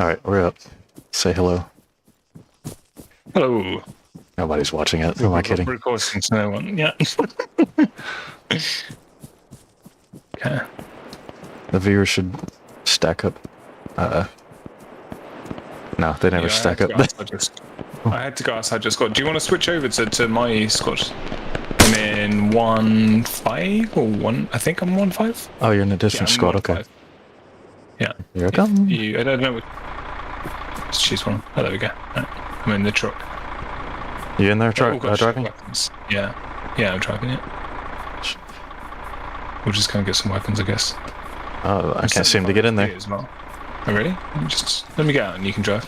Alright, we're up. Say hello. Hello. Nobody's watching it. Who am I kidding? Recording to no one. Yeah. Okay. The viewers should stack up. No, they never stack up. I had to go outside just squad. Do you want to switch over to my squad? I'm in 1-5 or 1. I think I'm 1-5. Oh, you're in a different squad. Okay. Yeah. Here I come. I don't know. Let's choose one. Oh, there we go. Right. I'm in the truck. You in there driving? Yeah. Yeah, I'm driving it. We'll just go and get some weapons, I guess. Oh, I can't seem to get in there. As well. Oh, really? Let me get out and you can drive.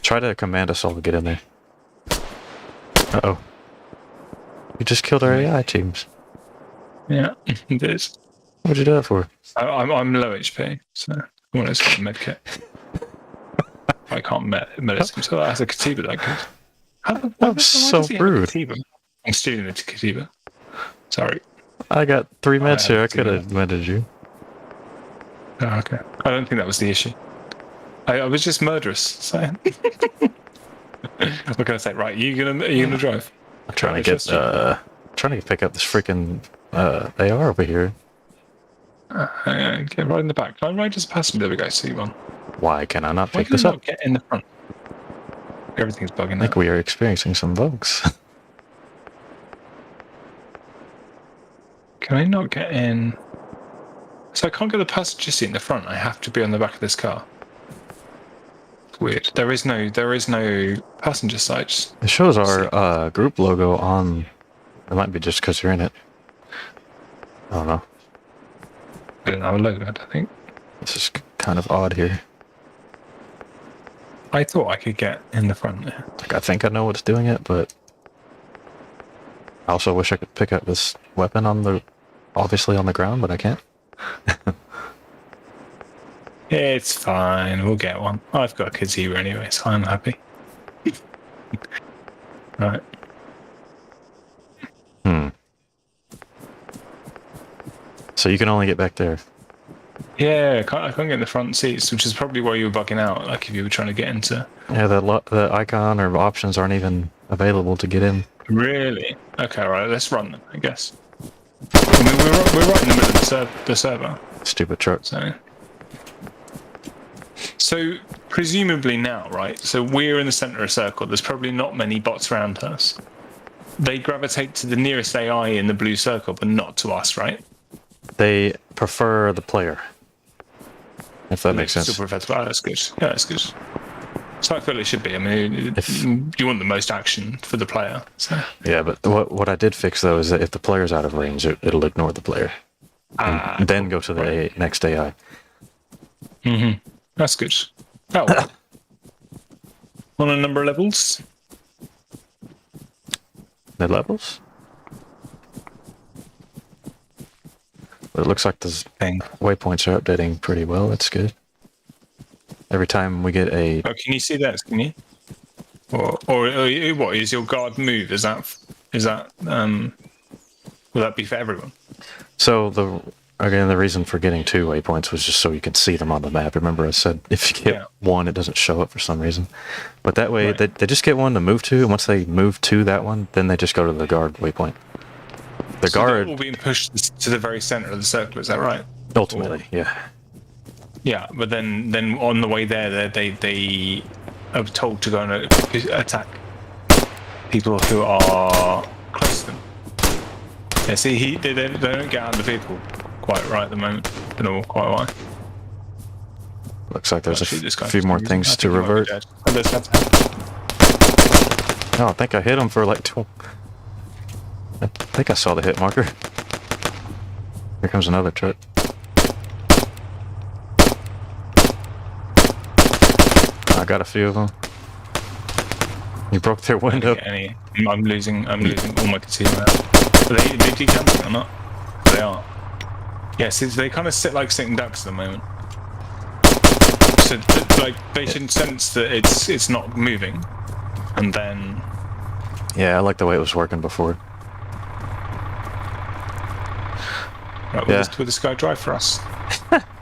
Try to command us all to get in there. Uh-oh. You just killed our AI teams. Yeah, it is. What'd you do that for? I'm low HP, so I want to get a med kit. I can't medicine, so that's a Katiba that goes. That was so rude. I'm stealing the Katiba. Sorry. I got 3 meds here. I could have medded you. Oh, okay. I don't think that was the issue. I was just murderous. So. What can I say? Right, are you gonna drive? I'm trying to pick up this freaking AR over here. Get right in the back. Can I ride as a passenger? There we go. See one. Why can I not pick this up? Get in the front. Everything's bugging. I think we are experiencing some bugs. Can I not get in? So I can't get the passenger seat in the front. I have to be on the back of this car. It's weird. There is no passenger sides. It shows our group logo on. It might be just because you're in it. I don't know. I don't have a logo, I think. This is kind of odd here. I thought I could get in the front there. Like, I think I know what's doing it, but I also wish I could pick up this weapon obviously on the ground, but I can't. It's fine, we'll get one. I've got a Katiba anyway, so I'm happy. Right. So you can only get back there. Yeah, I can't get in the front seats, which is probably why you were bugging out, like if you were trying to get into... Yeah, the icon or options aren't even available to get in. Really? Okay, right, let's run them, I guess. I mean, we're right in the middle of the server. Stupid truck. So, presumably now, right, so we're in the center of a circle, there's probably not many bots around us. They gravitate to the nearest AI in the blue circle, but not to us, right? They prefer the player. If that makes sense. Still prefer the player. That's good. Yeah, that's good. So I feel it should be. I mean, you want the most action for the player. So. Yeah, but what I did fix though is that if the player's out of range, it'll ignore the player, and then go to the next AI. That's good. Oh. On a number of levels. The levels. But it looks like the waypoints are updating pretty well. That's good. Every time we get a... Oh, can you see that? Can you? Or what is your guard move? Is that will that be for everyone? So the reason for getting 2 waypoints was just so you can see them on the map. Remember I said if you get one, it doesn't show up for some reason. But that way they just get one to move to, and once they move to that one, then they just go to the guard waypoint. The guard all being pushed to the very center of the circle. Is that right? Ultimately, yeah. Yeah, but then on the way there, they are told to go and attack people who are close to them. Yeah, see, they don't get out of the vehicle quite right at the moment. I don't know quite why. Looks like there's a few more things to revert. Oh, I think I hit him for like 12. I think I saw the hit marker. Here comes another truck. I got a few of them. You broke their window. I'm losing all my Katiba now. Are they decamping or not? They are. Yeah, see, they kind of sit like sitting ducks at the moment. So, like, they should sense that it's not moving, and then. Yeah, I like the way it was working before. Right, will this guy drive for us?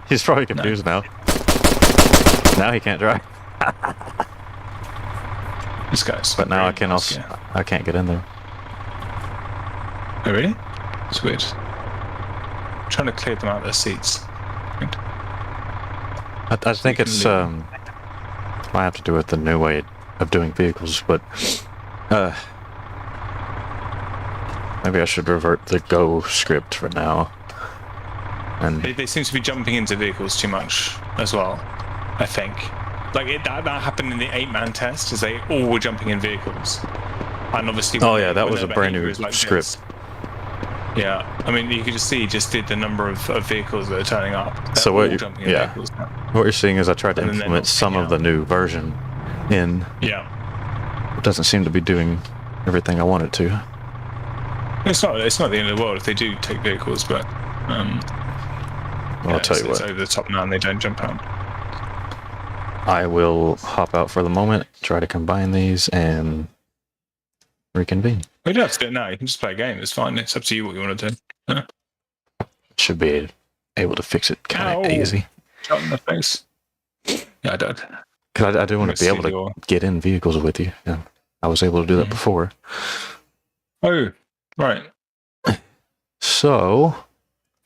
He's probably confused now. Now he can't drive. This guy's. But now I really can nice, also yeah. I can't get in there. Oh really? It's weird. I'm trying to clear them out of their seats. I think can it's leave. might have to do with the new way of doing vehicles, but maybe I should revert the Go script for now. And They seem to be jumping into vehicles too much as well, I think. Like that happened in the 8-man test, is they all were jumping in vehicles. And obviously that was a brand new script. Yeah, I mean, you could just see the number of vehicles that are turning up. They're So what all jumping in vehicles now. What you're seeing is I tried to And then implement some of the new version in. Yeah. It doesn't seem to be doing everything I want it to. It's not the end of the world if they do take vehicles, but I'll tell you it's what. over the top now and they don't jump out. I will hop out for the moment, try to combine these, and reconvene. We don't have to do it now. You can just play a game. It's fine. It's up to you what you want to do. Yeah. Should be able to fix it kind of easy. Shot in the face. Yeah, I did. Because I do want to be able to get in vehicles with you. Yeah, I was able to do that before. Oh, right. So,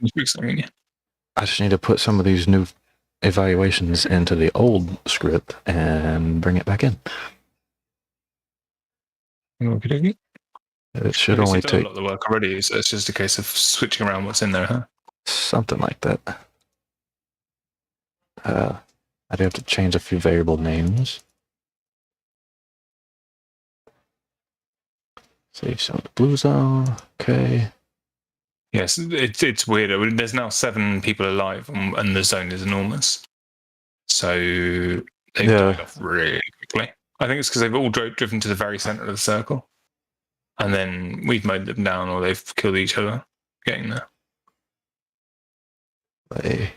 You fix something. I just need to put some of these new evaluations into the old script and bring it back in. Okay. It should only take a lot of the work already. So it's just a case of switching around what's in there, huh? Something like that. I do have to change a few variable names. Save some of the blue zone. Okay. Yes, it's weird. There's now 7 people alive, and the zone is enormous. So they've died off really quickly. I think it's because they've all driven to the very center of the circle, and then we've mowed them down, or they've killed each other getting there. Play.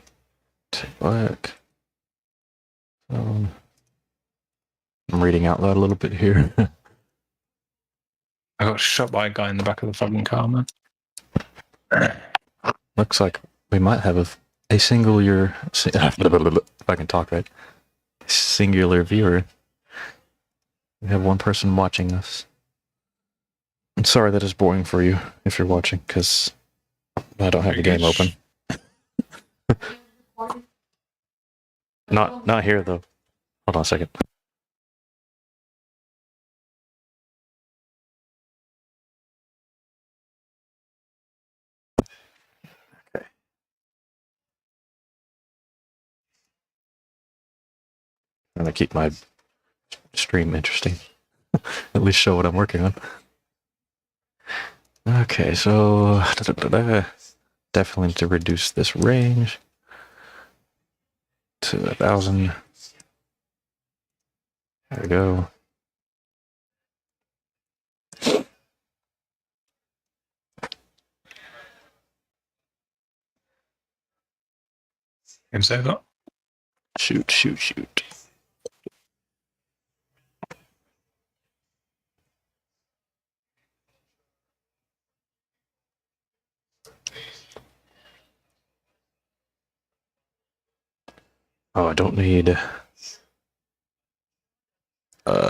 Take back. I'm reading out loud a little bit here. I got shot by a guy in the back of the fucking car, man. Looks like we might have a singular, if I can talk right, singular viewer. We have one person watching us. I'm sorry that is boring for you if you're watching, because I don't have the game open. Not here though. Hold on a second. Okay. I'm gonna keep my stream interesting. At least show what I'm working on. Okay, so definitely need to reduce this range to 1,000. There we go. Game over. Shoot. Oh, I don't need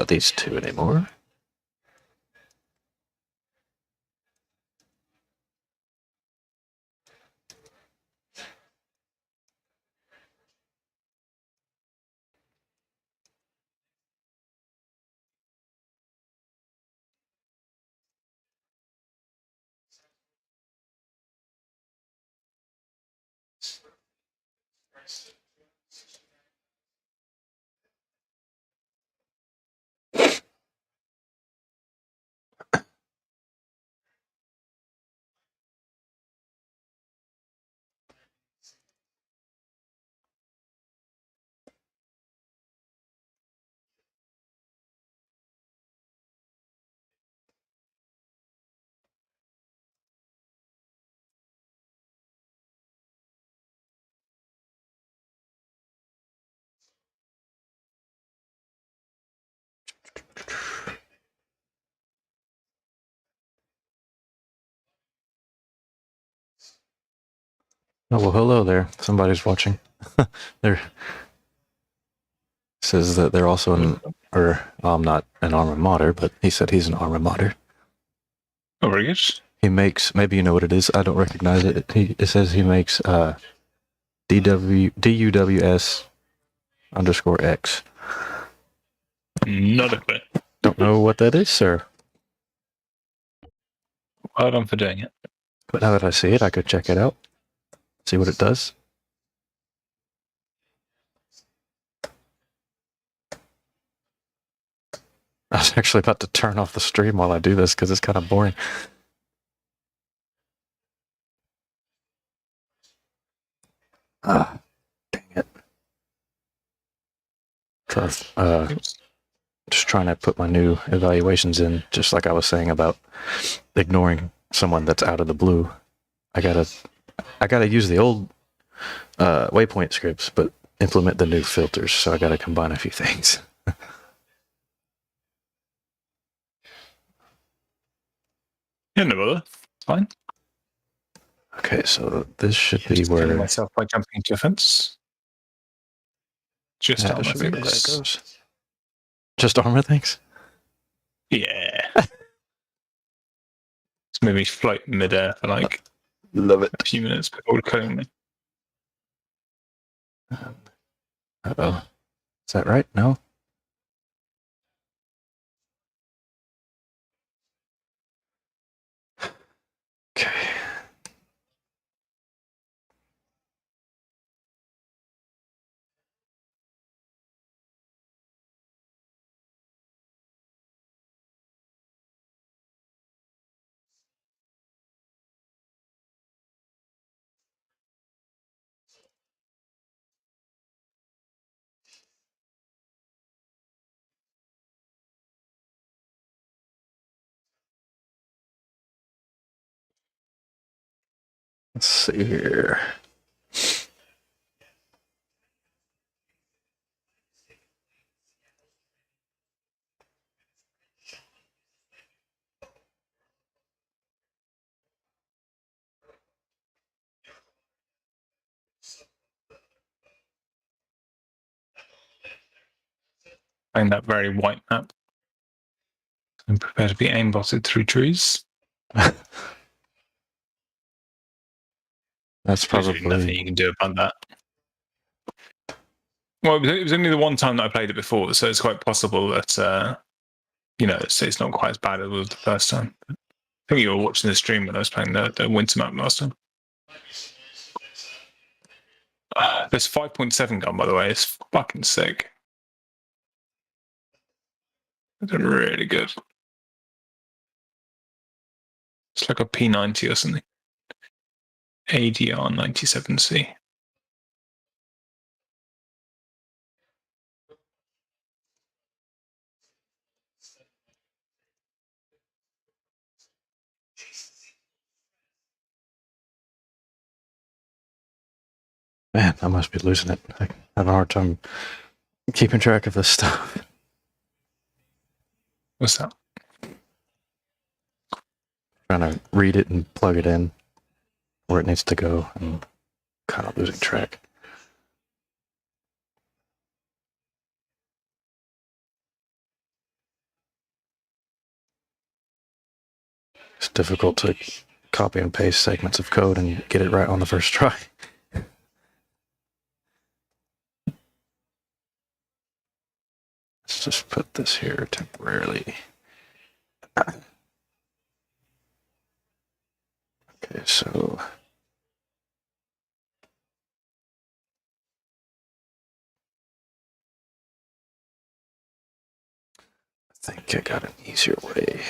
these 2 anymore. Oh, well, hello there. Somebody's watching. They're says that they're also I'm not an Arma modder, but he said he's an Arma modder. Oh, very good. He makes, maybe you know what it is. I don't recognize it. It says he makes DUWS_X. Not a clue. Don't know what that is, sir. Well done for doing it. But now that I see it, I could check it out, see what it does. I was actually about to turn off the stream while I do this because it's kind of boring. Ah, dang it. So, just trying to put my new evaluations in, just like I was saying about ignoring someone that's out of the blue. I gotta use the old waypoint scripts, but implement the new filters. So I gotta combine a few things. Yeah, no bother. It's fine. Okay, so this should be Just where killing myself by jumping into a fence. Just Arma should be where that things. goes. Just Arma things? Yeah. It's made me float midair for like Love it. a few minutes before killing me. Uh-oh. Is that right? No? Okay. Let's see here. Playing that very white map. I'm prepared to be aimbotted through trees. That's Literally nothing you probably... can do about that. Well, it was only the one time that I played it before, so it's quite possible that it's not quite as bad as it was the first time. I think you were watching the stream when I was playing the winter map last time. This 5.7 gun, by the way, is fucking sick. It's really good. It's like a P90 or something. ADR 97C. Man, I must be losing it. I have a hard time keeping track of this stuff. What's that? Trying to read it and plug it in where it needs to go, and kind of losing track. It's difficult to copy and paste segments of code and get it right on the first try. Let's just put this here temporarily. Okay, so I think I got an easier way.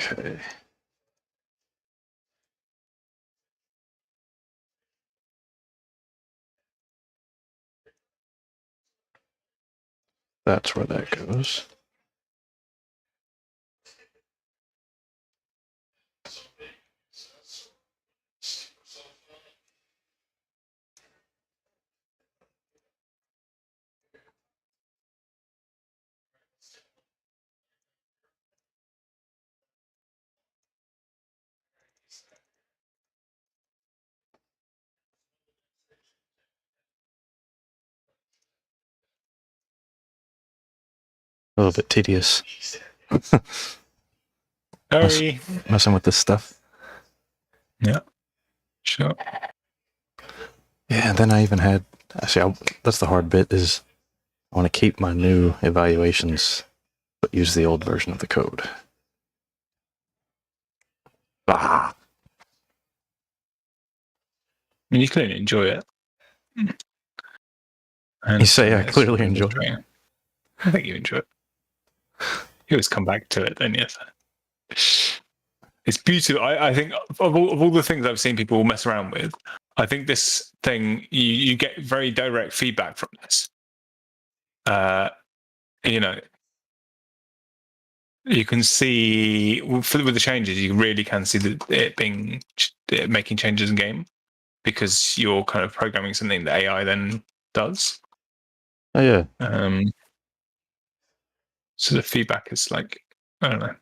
Okay. That's where that goes. A little bit tedious. Sorry. Messing with this stuff. Yeah. Sure. Yeah, and then I even had... Actually, that's the hard bit, is I want to keep my new evaluations, but use the old version of the code. Ah! I mean, you clearly enjoy it. You say I clearly enjoy it? I think you enjoy it. You always come back to it, then, yes. It's beautiful. I think of all the things I've seen people mess around with, I think this thing, you get very direct feedback from this. You know, you can see with the changes, you really can see that it making changes in game, because you're kind of programming something that AI then does. Oh, yeah. So the feedback is like, I don't know.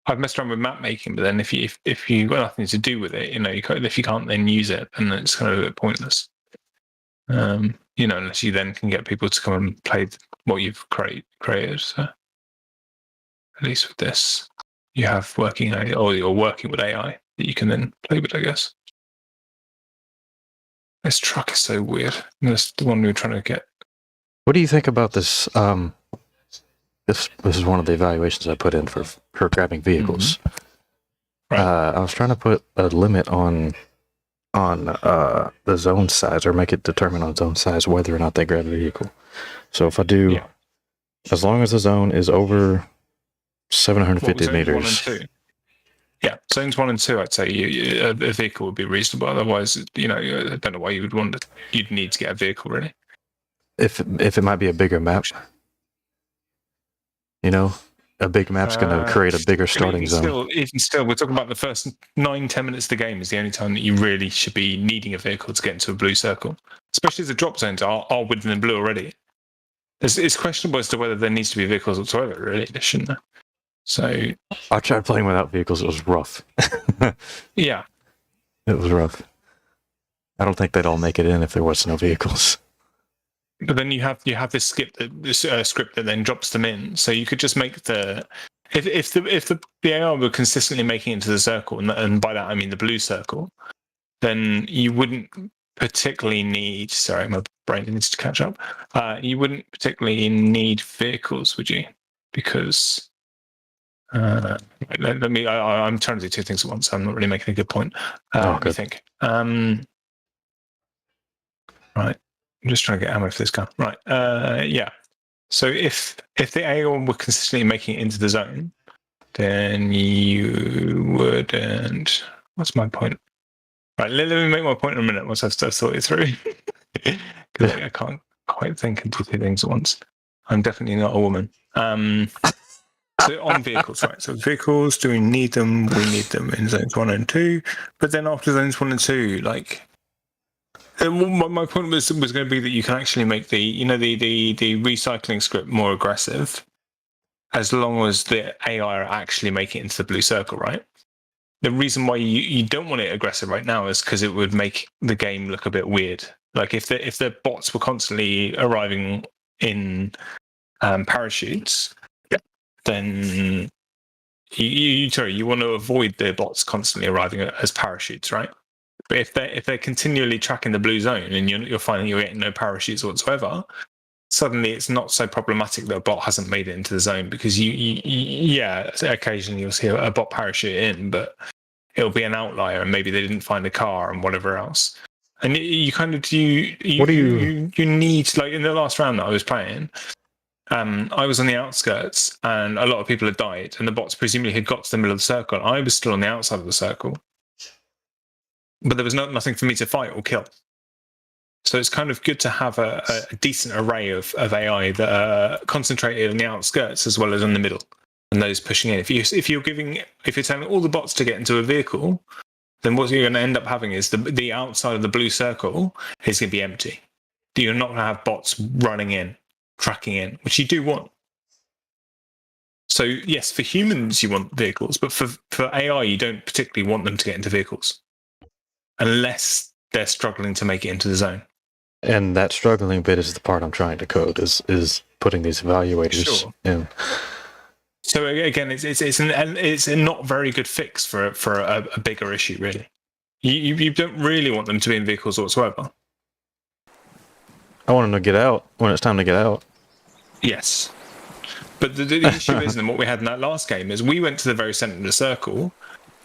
I've messed around with map making, but then if you've got nothing to do with it, if you can't then use it, then it's kind of a bit pointless. Unless you then can get people to come and play what you've created. So at least with this, you have working AI, or you're working with AI that you can then play with, I guess. This truck is so weird. That's the one we were trying to get. What do you think about this? This is one of the evaluations I put in for grabbing vehicles. Mm-hmm. Right. I was trying to put a limit on the zone size, or make it determine on zone size whether or not they grab a vehicle. So if I do, as long as the zone is over 750 meters. 1 and 2? Yeah, zones 1 and 2, I'd say a vehicle would be reasonable. Otherwise, I don't know why you would want it. You'd need to get a vehicle, really. If it might be a bigger map, a big map's going to create a bigger starting zone. Even still, we're talking about the first 9-10 minutes of the game is the only time that you really should be needing a vehicle to get into a blue circle, especially as the drop zones are within the blue already. It's questionable as to whether there needs to be vehicles whatsoever, really, shouldn't there? So I tried playing without vehicles. It was rough. Yeah. It was rough. I don't think they'd all make it in if there was no vehicles. But then you have this script that then drops them in. So you could just make if the AI were consistently making it into the circle, and by that I mean the blue circle, then you wouldn't particularly need. Sorry, my brain needs to catch up. You wouldn't particularly need vehicles, would you? Because I'm trying to do two things at once. So I'm not really making a good point. Let me think. Right. I'm just trying to get ammo for this gun. Right. Yeah. So if the AI were consistently making it into the zone, then you wouldn't. What's my point? Right. Let me make my point in a minute once I've thought it through. Because I can't quite think and do two things at once. I'm definitely not a woman. So on vehicles, right? So vehicles, do we need them? We need them in zones 1 and 2. But then after zones 1 and 2, like, My point was going to be that you can actually make the recycling script more aggressive, as long as the AI are actually making it into the blue circle, right? The reason why you don't want it aggressive right now is because it would make the game look a bit weird. Like if the bots were constantly arriving in parachutes, then you want to avoid the bots constantly arriving as parachutes, right? But if they're continually tracking the blue zone and you're finding you're getting no parachutes whatsoever, suddenly it's not so problematic that a bot hasn't made it into the zone, because occasionally you'll see a bot parachute in, but it'll be an outlier, and maybe they didn't find a car and whatever else. And you need, like in the last round that I was playing, I was on the outskirts and a lot of people had died, and the bots presumably had got to the middle of the circle. I was still on the outside of the circle, but there was nothing for me to fight or kill. So it's kind of good to have a decent array of AI that are concentrated on the outskirts as well as in the middle, and those pushing in. If you're telling all the bots to get into a vehicle, then what you're going to end up having is the outside of the blue circle is going to be empty. You're not going to have bots running in, tracking in, which you do want. So yes, for humans you want vehicles, but for AI you don't particularly want them to get into vehicles unless they're struggling to make it into the zone. And that struggling bit is the part I'm trying to code, is putting these evaluators in. So again, it's a not very good fix for a bigger issue, really. You don't really want them to be in vehicles whatsoever. I want them to get out when it's time to get out. Yes. But the issue is, and what we had in that last game, is we went to the very centre of the circle,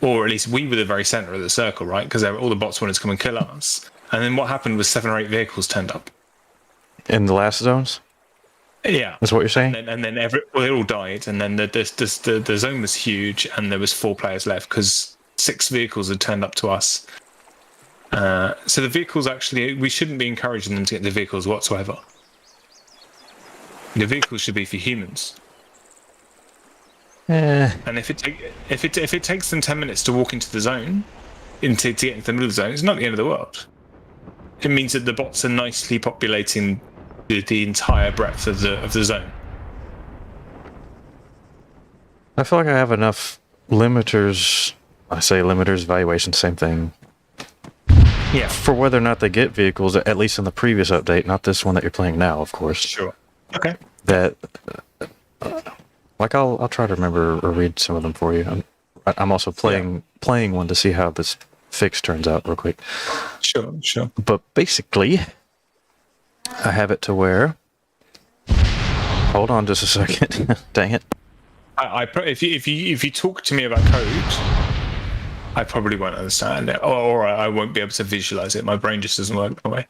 or at least we were the very centre of the circle, right? Because all the bots wanted to come and kill us. And then what happened was 7 or 8 vehicles turned up. In the last zones? Yeah. That's what you're saying? And then they all died, and then the zone was huge, and there was 4 players left, because 6 vehicles had turned up to us. So the vehicles, actually, we shouldn't be encouraging them to get the vehicles whatsoever. The vehicles should be for humans. And if it takes them 10 minutes to walk into the zone, to get into the middle of the zone, it's not the end of the world. It means that the bots are nicely populating the entire breadth of the zone. I feel like I have enough limiters. I say limiters, evaluation, same thing. Yeah. For whether or not they get vehicles, at least in the previous update, not this one that you're playing now, of course. Sure. Okay. That, I'll try to remember or read some of them for you. I'm also playing one to see how this fix turns out real quick. Sure. But basically, I have it to where. Hold on just a second. Dang it. If you talk to me about code, I probably won't understand it, or I won't be able to visualize it. My brain just doesn't work that way.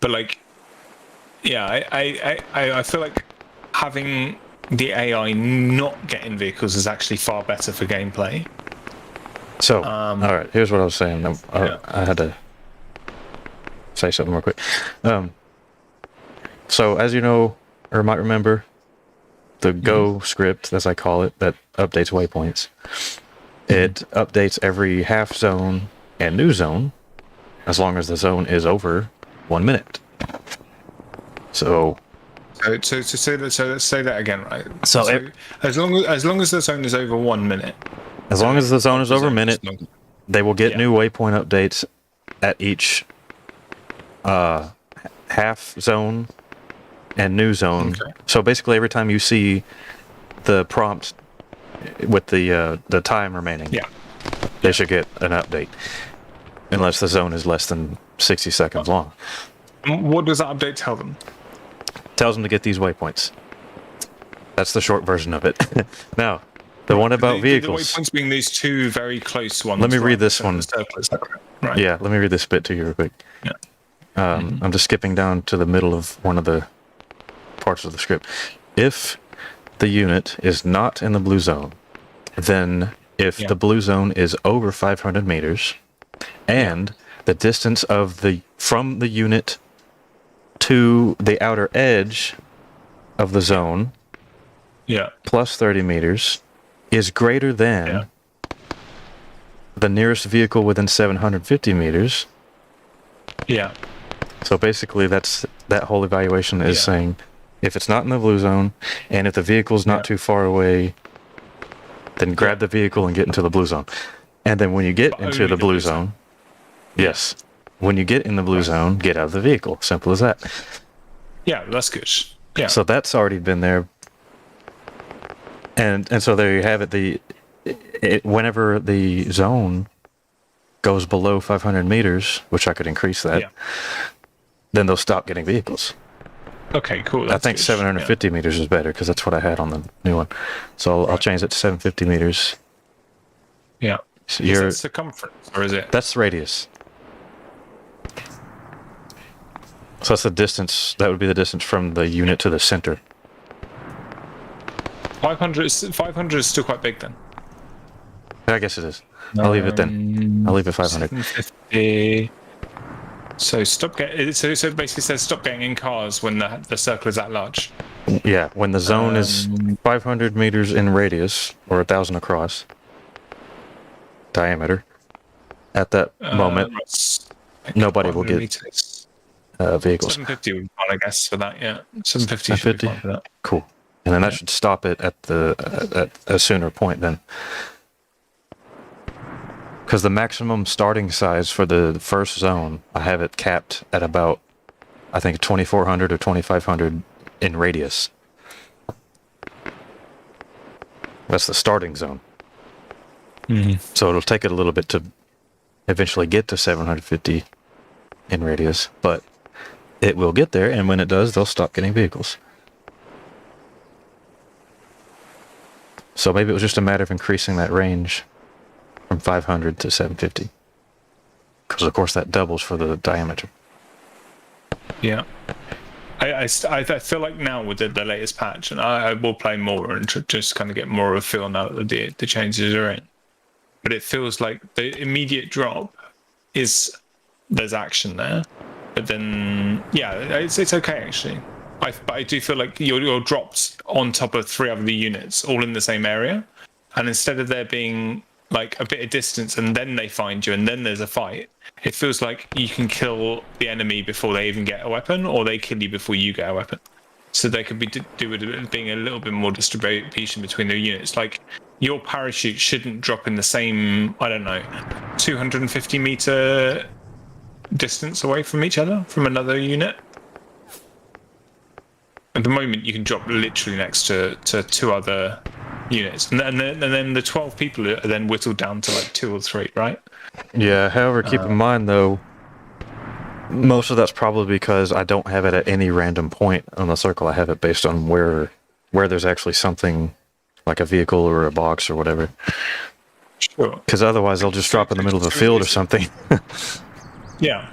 But I feel like having the AI not get in vehicles is actually far better for gameplay. So, all right, here's what I was saying. I had to say something real quick. So, as you know, or might remember, the Go script, as I call it, that updates waypoints, it updates every half zone and new zone, as long as the zone is over 1 minute. So let's say that again, right? So as long as the zone is over 1 minute. As long as the zone is over a minute, they will get new waypoint updates at each half zone and new zone. Okay. So basically, every time you see the prompt with the time remaining, they should get an update, unless the zone is less than 60 seconds long. What does that update tell them? Tells them to get these waypoints. That's the short version of it. Now, the one about vehicles. The waypoints being these 2 very close ones. Let me read this one. Right. Yeah, let me read this bit to you real quick. Yeah. I'm just skipping down to the middle of one of the parts of the script. If the unit is not in the blue zone, then if the blue zone is over 500 meters, and the distance from the unit to the outer edge of the zone, plus 30 meters, is greater than the nearest vehicle within 750 meters, So basically, that whole evaluation is saying if it's not in the blue zone, and if the vehicle's not too far away, then grab the vehicle and get into the blue zone. And then when you get into the blue zone, yes, when you get in the blue zone, get out of the vehicle. Simple as that. Yeah, that's good. Yeah. So that's already been there. And so there you have it. Whenever the zone goes below 500 meters, which I could increase that, then they'll stop getting vehicles. Okay, cool. I think 750 meters is better because that's what I had on the new one. So I'll change it to 750 meters. Yeah. So is that circumference or is it? That's radius. So that's the distance. That would be the distance from the unit to the center. 500 is still quite big then. I guess it is. I'll leave it then. I'll leave it 500. 750. So stop getting. So it basically says stop getting in cars when the circle is that large. Yeah, when the zone is 500 meters in radius or 1,000 across diameter, at that moment, nobody will get vehicles. 750 would be fine, I guess, for that. Yeah, 750 should be fine for that. Cool. And then that should stop it at a sooner point then. Because the maximum starting size for the first zone, I have it capped at about, I think, 2,400 or 2,500 in radius. That's the starting zone. Mm-hmm. So it'll take it a little bit to eventually get to 750 in radius, but it will get there, and when it does, they'll stop getting vehicles. So maybe it was just a matter of increasing that range from 500 to 750. Because, of course, that doubles for the diameter. Yeah. I feel like now with the latest patch, and I will play more and just kind of get more of a feel now that the changes are in. But it feels like the immediate drop is there's action there. But then, yeah, it's okay, actually. But I do feel like you're dropped on top of 3 other units all in the same area. And instead of there being like a bit of distance and then they find you and then there's a fight, it feels like you can kill the enemy before they even get a weapon, or they kill you before you get a weapon. So there could be being a little bit more distribution between the units. Like your parachute shouldn't drop in the same, I don't know, 250 meter distance away from each other from another unit. At the moment, you can drop literally next to 2 other units, and then the 12 people are then whittled down to like 2 or 3, right? Yeah. However, keep in mind though, most of that's probably because I don't have it at any random point on the circle. I have it based on where there's actually something like a vehicle or a box or whatever. Sure. Because otherwise, they'll just drop in the middle of the field or something. Yeah.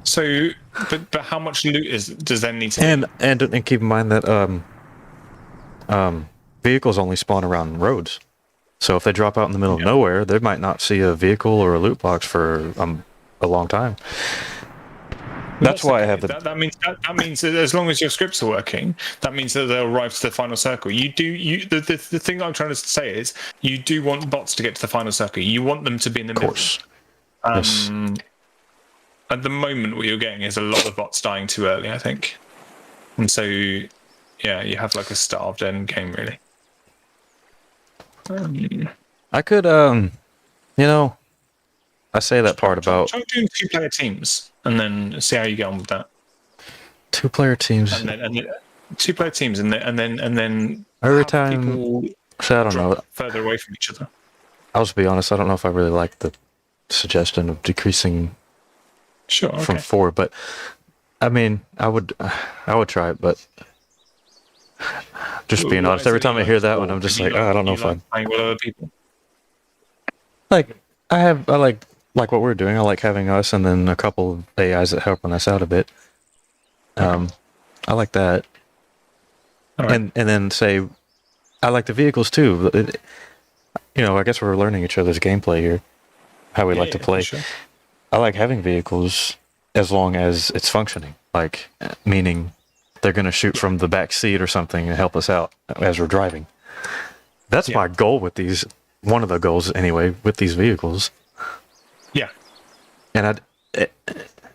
So, but how much loot does there need to be? And keep in mind that vehicles only spawn around roads. So if they drop out in the middle of nowhere, they might not see a vehicle or a loot box for a long time. That's why I have the. That means that as long as your scripts are working, that means that they'll arrive to the final circle. The thing I'm trying to say is you do want bots to get to the final circle. You want them to be in the middle. Of course. Yes. At the moment, what you're getting is a lot of bots dying too early, I think. And so, yeah, you have like a starved end game, really. I could, I say that part about... Try doing 2-player teams, and then see how you get on with that. 2-player teams? And then 2-player teams, and then every time... people so I don't know. Further away from each other. I'll just be honest, I don't know if I really like the suggestion of decreasing... from 4, but I mean, I would try it, but just being honest, every time I hear that one, I'm just like, I don't know if I'm playing with other people. Like I like what we're doing. I like having us and then a couple of AIs that helping us out a bit. I like that, and then say, I like the vehicles too. I guess we're learning each other's gameplay here, how we like to play. Sure. I like having vehicles as long as it's functioning, like meaning they're going to shoot from the back seat or something and help us out as we're driving. That's my goal with these. One of the goals, anyway, with these vehicles. Yeah. And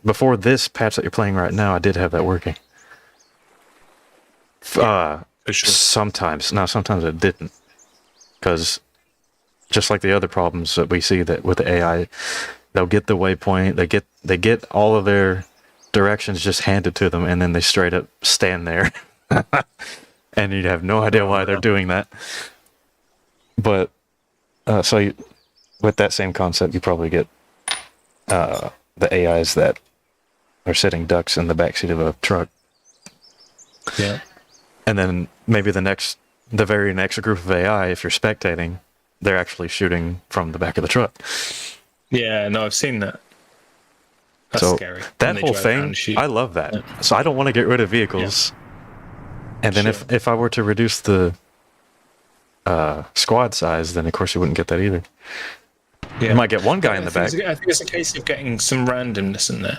before this patch that you're playing right now, I did have that working. For sure. Sometimes it didn't, because just like the other problems that we see that with the AI, they'll get the waypoint, they get all of their directions just handed to them, and then they straight up stand there, and you have no idea why they're doing that. But with that same concept, you probably get the AIs that are sitting ducks in the backseat of a truck. Yeah. And then maybe the very next group of AI, if you're spectating, they're actually shooting from the back of the truck. Yeah, no, I've seen that. That's scary. That whole thing, I love that. Yeah. So I don't want to get rid of vehicles. Yeah. And then if I were to reduce the squad size, then of course you wouldn't get that either. Yeah. You might get one guy in the back. I think it's a case of getting some randomness in there.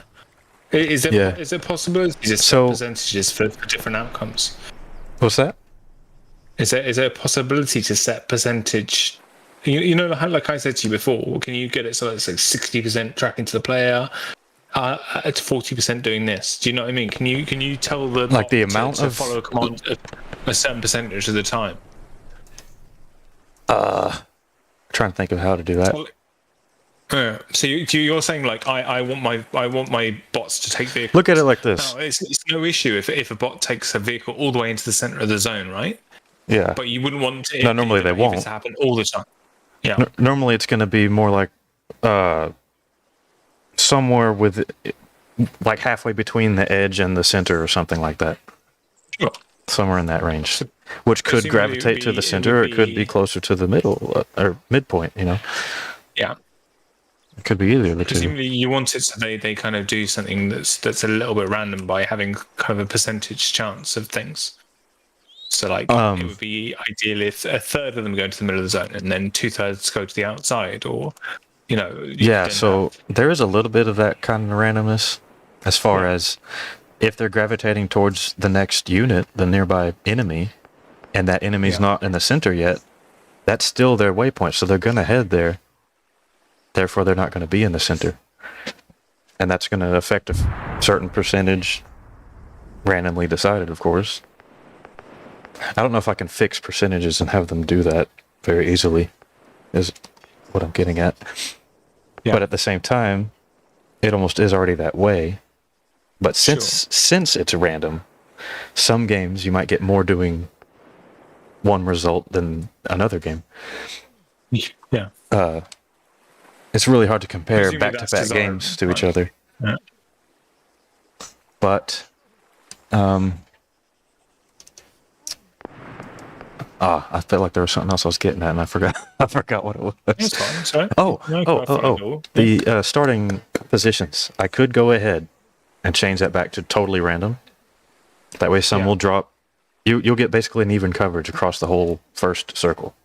Is it possible? Is it set percentages for different outcomes? What's that? Is there a possibility to set percentage? You know, like I said to you before, can you get it so it's like 60% tracking to the player, at 40% doing this? Do you know what I mean? Can you tell the amount to follow a command a certain percentage of the time? Trying to think of how to do that. So you're saying like I want my bots to take vehicles. Look at it like this. Now, it's no issue if a bot takes a vehicle all the way into the center of the zone, right? Yeah. But you wouldn't want it. No, normally they won't. To happen all the time. Yeah. Normally it's going to be more like somewhere with like halfway between the edge and the center or something like that. Sure. Somewhere in that range, which could gravitate to the center, or it could be closer to the middle or midpoint. You know. Yeah. It could be either of the two. Presumably you want it so they kind of do something that's a little bit random by having kind of a percentage chance of things. So like it would be ideal if a third of them go to the middle of the zone and then 2/3 go to the outside, or Yeah, so there is a little bit of that kind of randomness as far as if they're gravitating towards the next unit, the nearby enemy, and that enemy's not in the center yet, that's still their waypoint, so they're going to head there. Therefore, they're not going to be in the center. And that's going to affect a certain percentage, randomly decided, of course. I don't know if I can fix percentages and have them do that very easily, is what I'm getting at. Yeah. But at the same time, it almost is already that way. But since it's random, some games you might get more doing one result than another game. Yeah. It's really hard to compare back-to-back games to each other. Yeah. But, I felt like there was something else I was getting at, and I forgot what it was. That's fine. Sorry. The starting positions. I could go ahead and change that back to totally random. That way, some will drop. You'll get basically an even coverage across the whole first circle.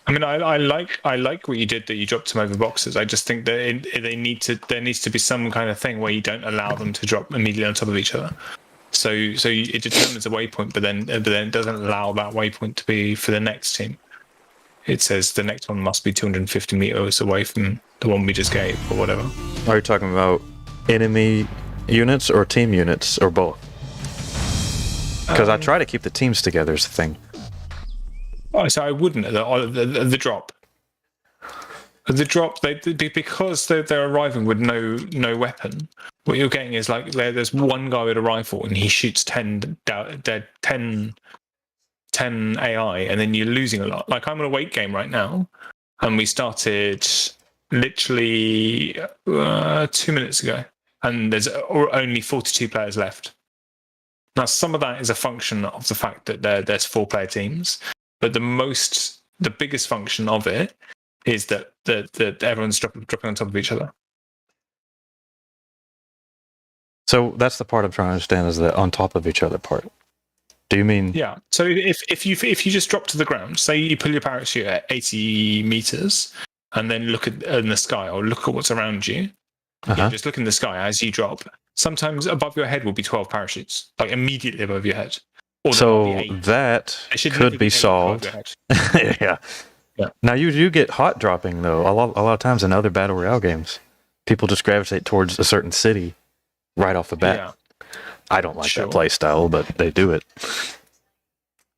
I mean, I like what you did, that you dropped some over boxes. I just think that there needs to be some kind of thing where you don't allow them to drop immediately on top of each other. So it determines a waypoint, but then it doesn't allow that waypoint to be for the next team. It says the next one must be 250 meters away from the one we just gave, or whatever. Are you talking about enemy units or team units, or both? Because I try to keep the teams together is the thing. Oh, so I wouldn't the drop. The drop, because they're arriving with no weapon. What you're getting is like there's one guy with a rifle and he shoots 10 AI, and then you're losing a lot. Like I'm on a weight game right now, and we started literally 2 minutes ago, and there's only 42 players left. Now, some of that is a function of the fact that there's 4-player teams, but the biggest function of it is that everyone's dropping on top of each other. So that's the part I'm trying to understand, is the on top of each other part. Do you mean? Yeah. So if you just drop to the ground, say you pull your parachute at 80 meters, and then look in the sky, or look at what's around you. Yeah, just look in the sky as you drop. Sometimes above your head will be 12 parachutes, like immediately above your head. Or so that could be solved. Yeah. Now you do get hot dropping though. A lot of times in other battle royale games, people just gravitate towards a certain city right off the bat. Yeah. I don't like Sure. that play style, but they do it.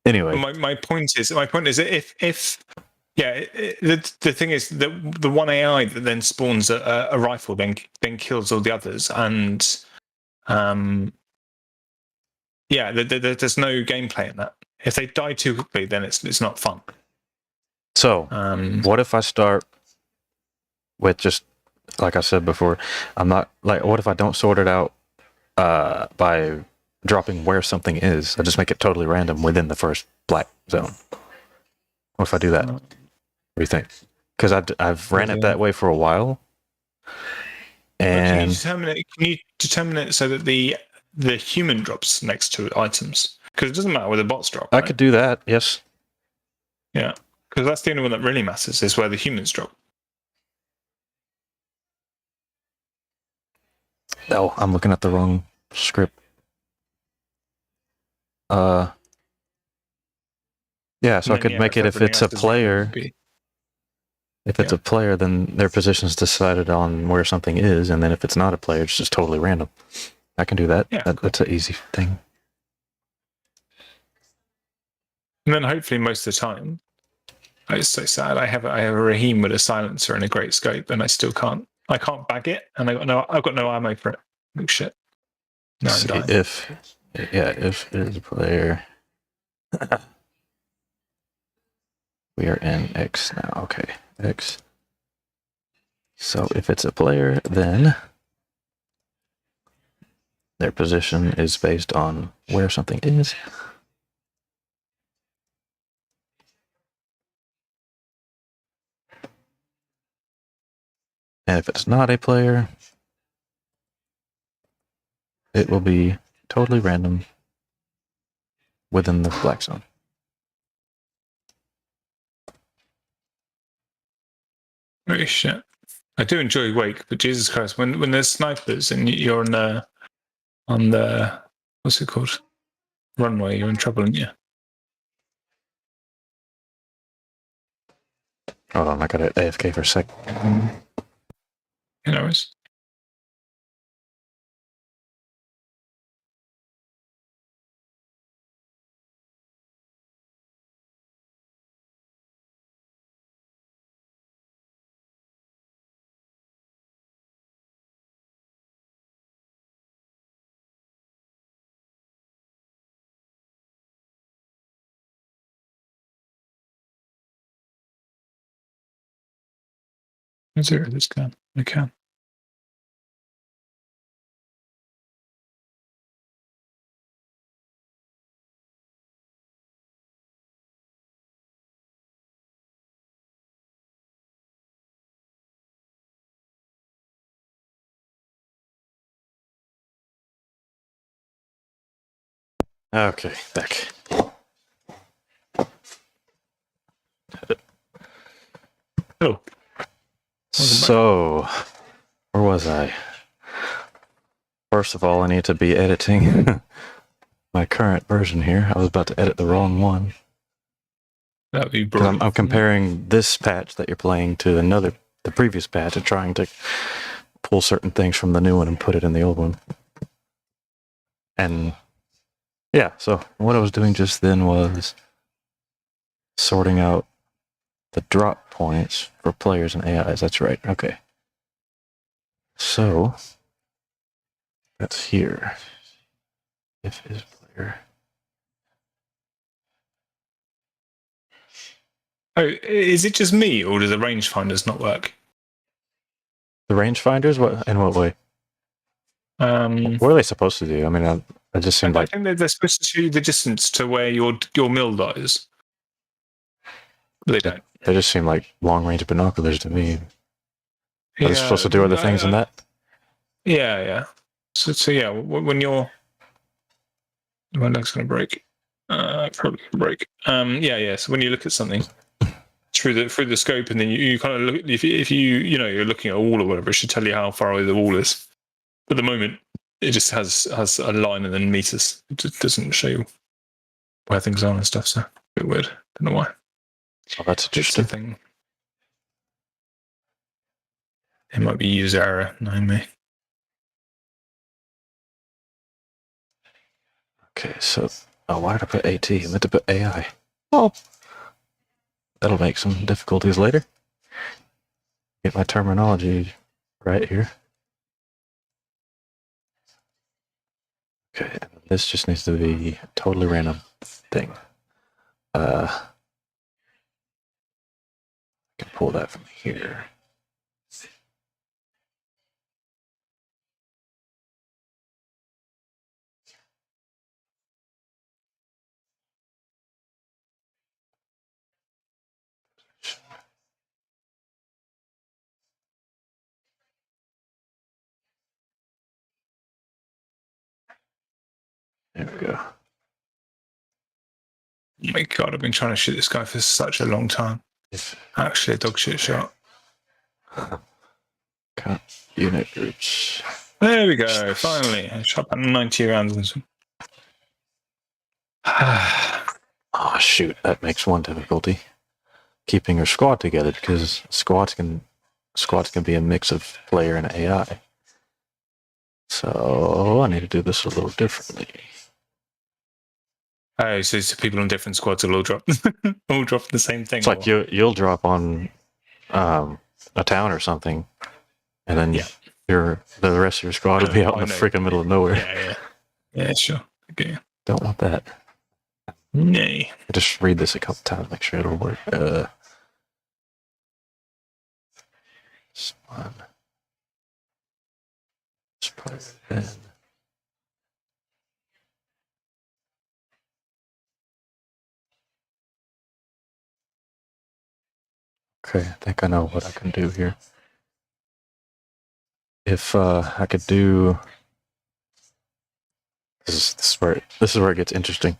Anyway, My point is that if the thing is that the one AI that then spawns a rifle then kills all the others, and there's no gameplay in that. If they die too quickly, then it's not fun. so what if I start with just like I said before? I'm not like. What if I don't sort it out by dropping where something is? I just make it totally random within the first black zone. What if I do that? What do you think? Because I've ran it that way for a while. And can you determine it so that the human drops next to items? Because it doesn't matter where the bots drop. Right? I could do that, yes. Yeah, because that's the only one that really matters, is where the humans drop. Oh, I'm looking at the wrong script. Yeah, so I could make it if it's a player. If it's a player, then their position's decided on where something is, and then if it's not a player, it's just totally random. I can do that. Yeah, That's an easy thing. And then hopefully most of the time, it's so sad. I have a Raheem with a silencer and a great scope, and I still can't. I can't bag it, and I've got no ammo for it. Oh, shit. No, I'm dying. If it is a player. We are in X now. Okay, X. So if it's a player, then their position is based on where something is. And if it's not a player, it will be totally random within the black zone. Holy shit. I do enjoy Wake, but Jesus Christ, when there's snipers and you're on the what's it called? Runway, you're in trouble, aren't you? Hold on, I got it AFK for a sec. You know, it's zero this gun. I can. Okay, back. Oh. So, where was I? First of all, I need to be editing my current version here. I was about to edit the wrong one. That'd be brilliant. I'm comparing this patch that you're playing to the previous patch and trying to pull certain things from the new one and put it in the old one. And yeah, so what I was doing just then was sorting out the drop points for players and AIs. That's right. Okay. So that's here. If is player. Oh, is it just me, or do the rangefinders not work? The rangefinders? What? In what way? What are they supposed to do? I mean, I just seemed like I think they're supposed to show you the distance to where your mill lies. But they don't. They just seem like long-range binoculars to me. Are they supposed to do other things than that? Yeah. So yeah, when you're, my leg's gonna break. Probably gonna break. Yeah. So when you look at something through the scope, and then you kind of look, if you're looking at a wall or whatever, it should tell you how far away the wall is. At the moment, it just has a line and then meters. It just doesn't show you where things are and stuff. So a bit weird. Don't know why. Oh, that's interesting. Thing. It might be user error, knowing me. Okay, so why did I put AT? I meant to put AI. Oh, that'll make some difficulties later. Get my terminology right here. Okay, this just needs to be a totally random thing. I can pull that from here. There we go. Oh my god, I've been trying to shoot this guy for such a long time. Actually, a dog shit shot. Count unit groups. There we go, finally. I shot about 90 rounds in this one. Oh shoot, that makes one difficulty. Keeping your squad together, because squads can be a mix of player and AI. So I need to do this a little differently. Oh, so people on different squads will all drop all drop the same thing. It's like you'll drop on a town or something, and then the rest of your squad will be out in the freaking middle of nowhere. Yeah, sure. Okay. Don't want that. Nay. I just read this a couple times, make sure it'll work. Spawn. Then. Okay, I think I know what I can do here. If I could do this is where it gets interesting.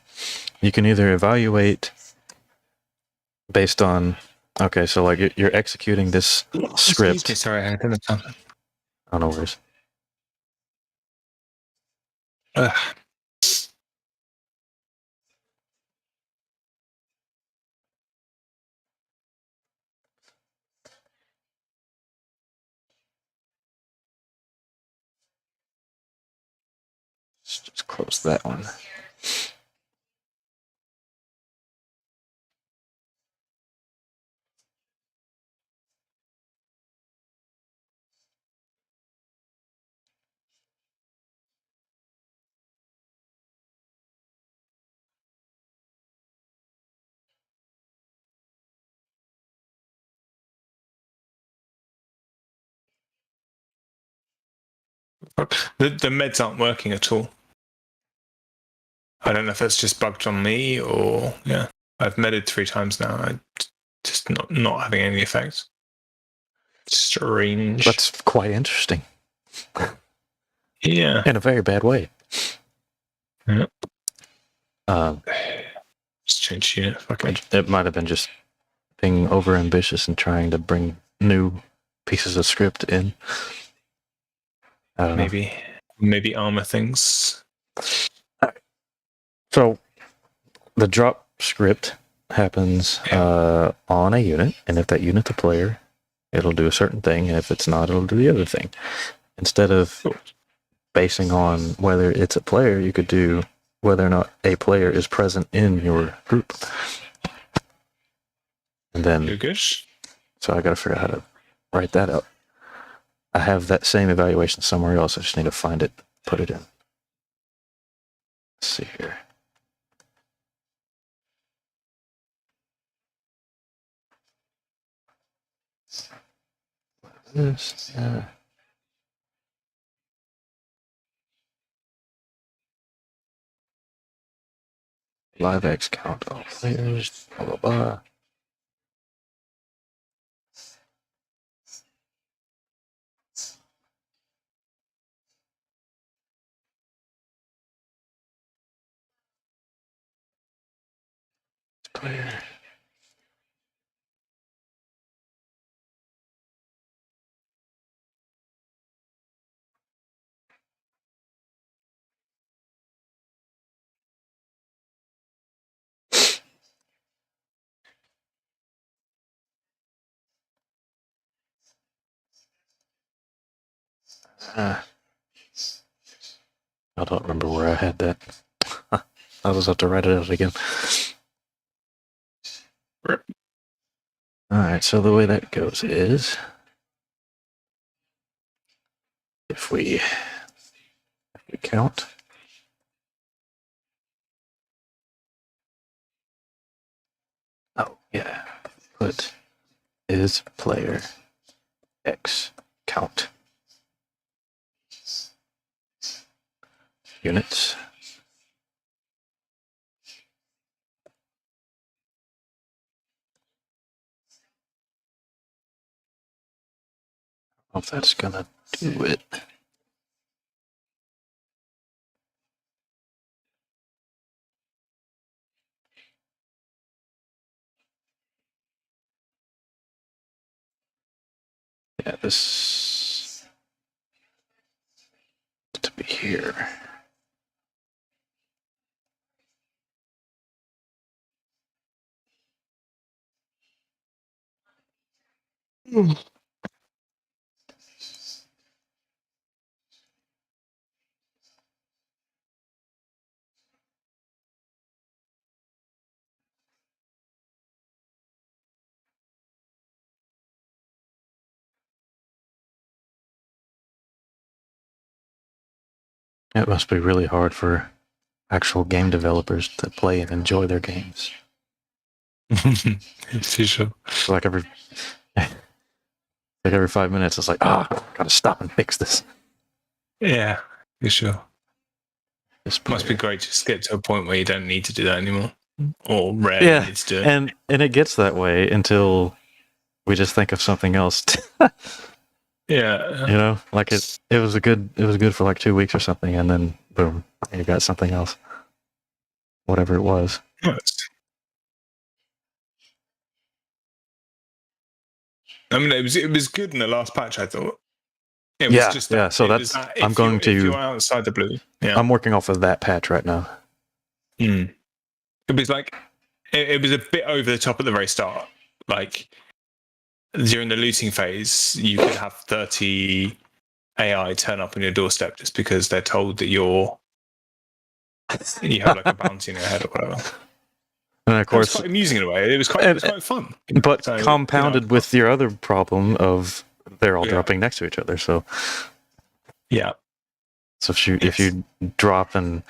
You can either evaluate based on so like you're executing this script. Sorry, I didn't know. Oh, no worries. Let's just close that one. The meds aren't working at all. I don't know if that's just bugged on me or I've medded 3 times now. I just not having any effect. Strange. That's quite interesting. Yeah. In a very bad way. Yeah. Just change unit. Okay. It might have been just being over ambitious and trying to bring new pieces of script in. I don't know. Maybe Arma things. So the drop script happens on a unit, and if that unit's a player, it'll do a certain thing, and if it's not, it'll do the other thing. Instead of basing on whether it's a player, you could do whether or not a player is present in your group. And then so I gotta figure out how to write that out. I have that same evaluation somewhere else. I just need to find it, put it in. Let's see here. This, live X count all players, blah blah blah. Player. I don't remember where I had that. I was have to write it out again. Rip. All right, so the way that goes is if we count. Oh yeah, put is player X count units. I don't know if that's gonna do it. Yeah, this to be here. It must be really hard for actual game developers to play and enjoy their games. For sure. Like every 5 minutes, it's like, gotta stop and fix this. Yeah, for sure. This must be great to just get to a point where you don't need to do that anymore, or rarely need to do it. And it gets that way until we just think of something else. Yeah, you know, like it was good for like 2 weeks or something, and then boom, you got something else, whatever it was. I mean, it was good in the last patch, I thought. It was just that, So that's I'm going to. If you're outside the blue, yeah. I'm working off of that patch right now. It was like it was a bit over the top at the very start. Like during the looting phase, you could have 30 AI turn up on your doorstep just because they're told that you have like a bounty in your head or whatever. And of course, it was quite amusing in a way. It was quite fun. But so, compounded with your other problem of they're all dropping next to each other. So yeah. So if you drop and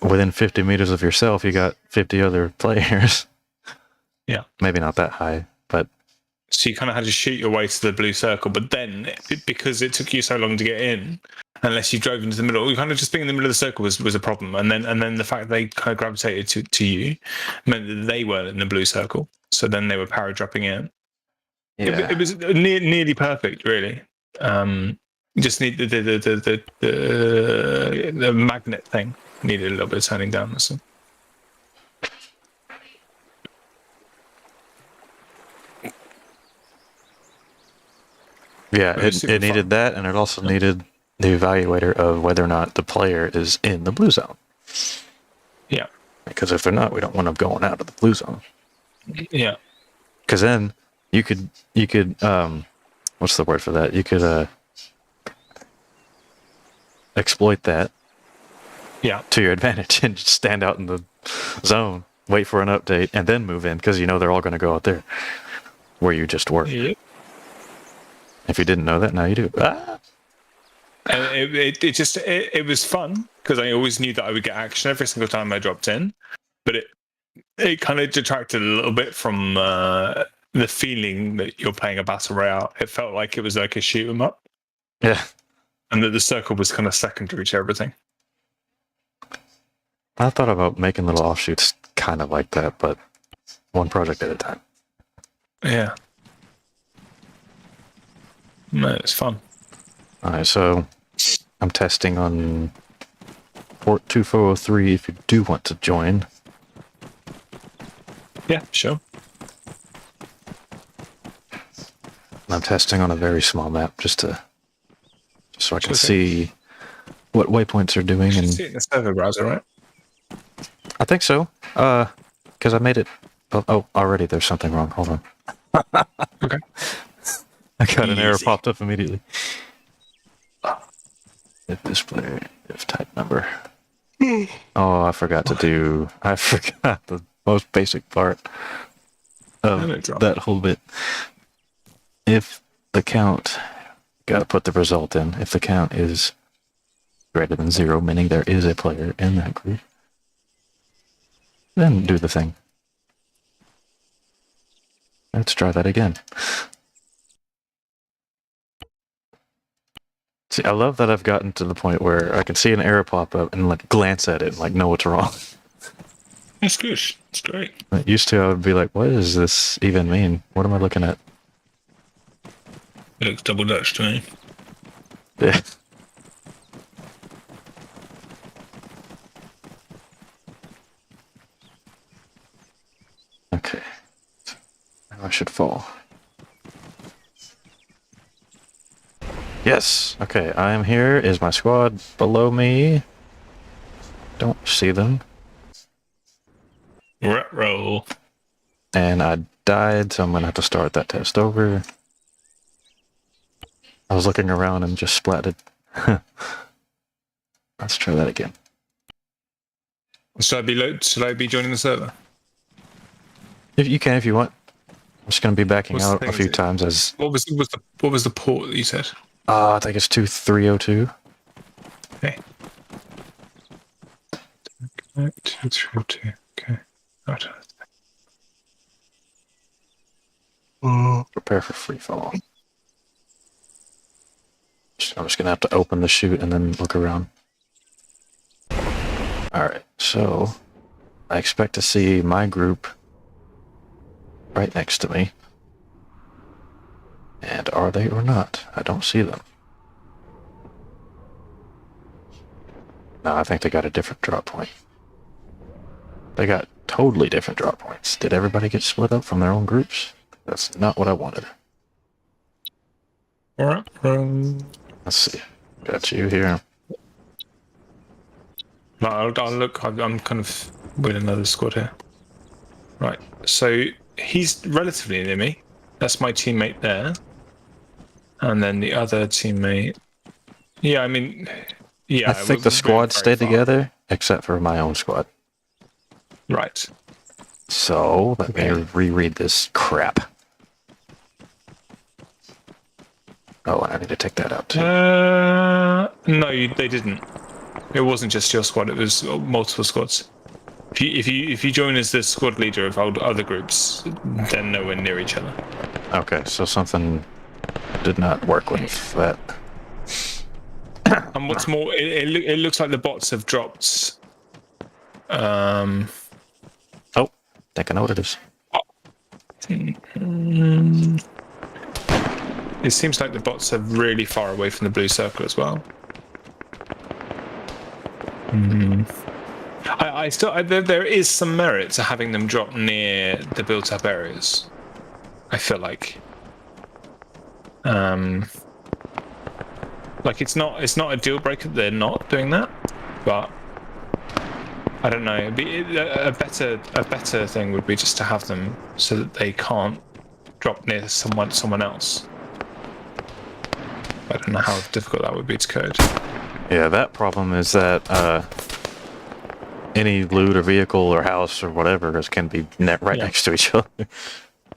within 50 meters of yourself, you got 50 other players. Yeah. Maybe not that high, but so you kind of had to shoot your way to the blue circle. But then, because it took you so long to get in, unless you drove into the middle, kind of just being in the middle of the circle was a problem. And then the fact they kind of gravitated to you meant that they weren't in the blue circle. So then they were power dropping in. Yeah. It was nearly perfect, really. Just need the magnet thing needed a little bit of turning down. So. Yeah, it needed that, and it also needed the evaluator of whether or not the player is in the blue zone. Yeah. Because if they're not, we don't want them going out of the blue zone. Yeah. Because then you could what's the word for that? You could exploit that to your advantage and just stand out in the zone, wait for an update, and then move in, because you know they're all going to go out there where you just were. Yep. If you didn't know that, now you do. And it was fun because I always knew that I would get action every single time I dropped in, but it kind of detracted a little bit from the feeling that you're playing a battle royale. It felt like it was like a shoot 'em up. Yeah. And that the circle was kind of secondary to everything. I thought about making little offshoots kind of like that, but one project at a time. Yeah. No, it's fun. All right, so I'm testing on port 2403 if you do want to join. Yeah, sure. I'm testing on a very small map just so I can see what waypoints are doing. You can see it in the server browser, right? I think so. Because I made it. Oh, already there's something wrong. Hold on. Okay. I got an error popped up immediately. If display, if type number. Oh, I forgot the most basic part of that whole bit. If the count, gotta put the result in. If the count is greater than 0, meaning there is a player in that group, then do the thing. Let's try that again. See, I love that I've gotten to the point where I can see an error pop up and like glance at it and like know what's wrong. That's good. It's great. Used to, I would be like, what does this even mean? What am I looking at? It looks double Dutch to me. Yeah. Okay. Now I should fall. Yes. Okay, I am here. Is my squad below me? Don't see them. Roll. And I died, so I'm gonna have to start that test over. I was looking around and just splatted. Let's try that again. Should I be joining the server? If you can, if you want. I'm just gonna be backing out a few times as. What was the port that you said? I think it's 2302. Okay. 2302. Okay. Right. Prepare for free fall. I'm just gonna have to open the chute and then look around. Alright, so I expect to see my group right next to me. And are they or not? I don't see them. No, I think they got a different drop point. They got totally different drop points. Did everybody get split up from their own groups? That's not what I wanted. Alright. Let's see. Got you here. I'll look. I'm kind of with another squad here. Right. So he's relatively near me. That's my teammate there. And then the other teammate. Yeah, I mean, yeah. I think the squad stayed together, except for my own squad. Right. So let me reread this crap. Oh, and I need to take that out too. No, they didn't. It wasn't just your squad. It was multiple squads. If you join as the squad leader of other groups, they're nowhere near each other. Okay, so something did not work with that. And what's more, it looks like the bots have dropped. Oh, think I know what it is. It seems like the bots are really far away from the blue circle as well. I still there is some merit to having them drop near the built-up areas. I feel like, it's not a deal breaker that they're not doing that, but I don't know. A better thing would be just to have them so that they can't drop near someone else. I don't know how difficult that would be to code. Yeah, that problem is that any loot or vehicle or house or whatever can be right next to each other.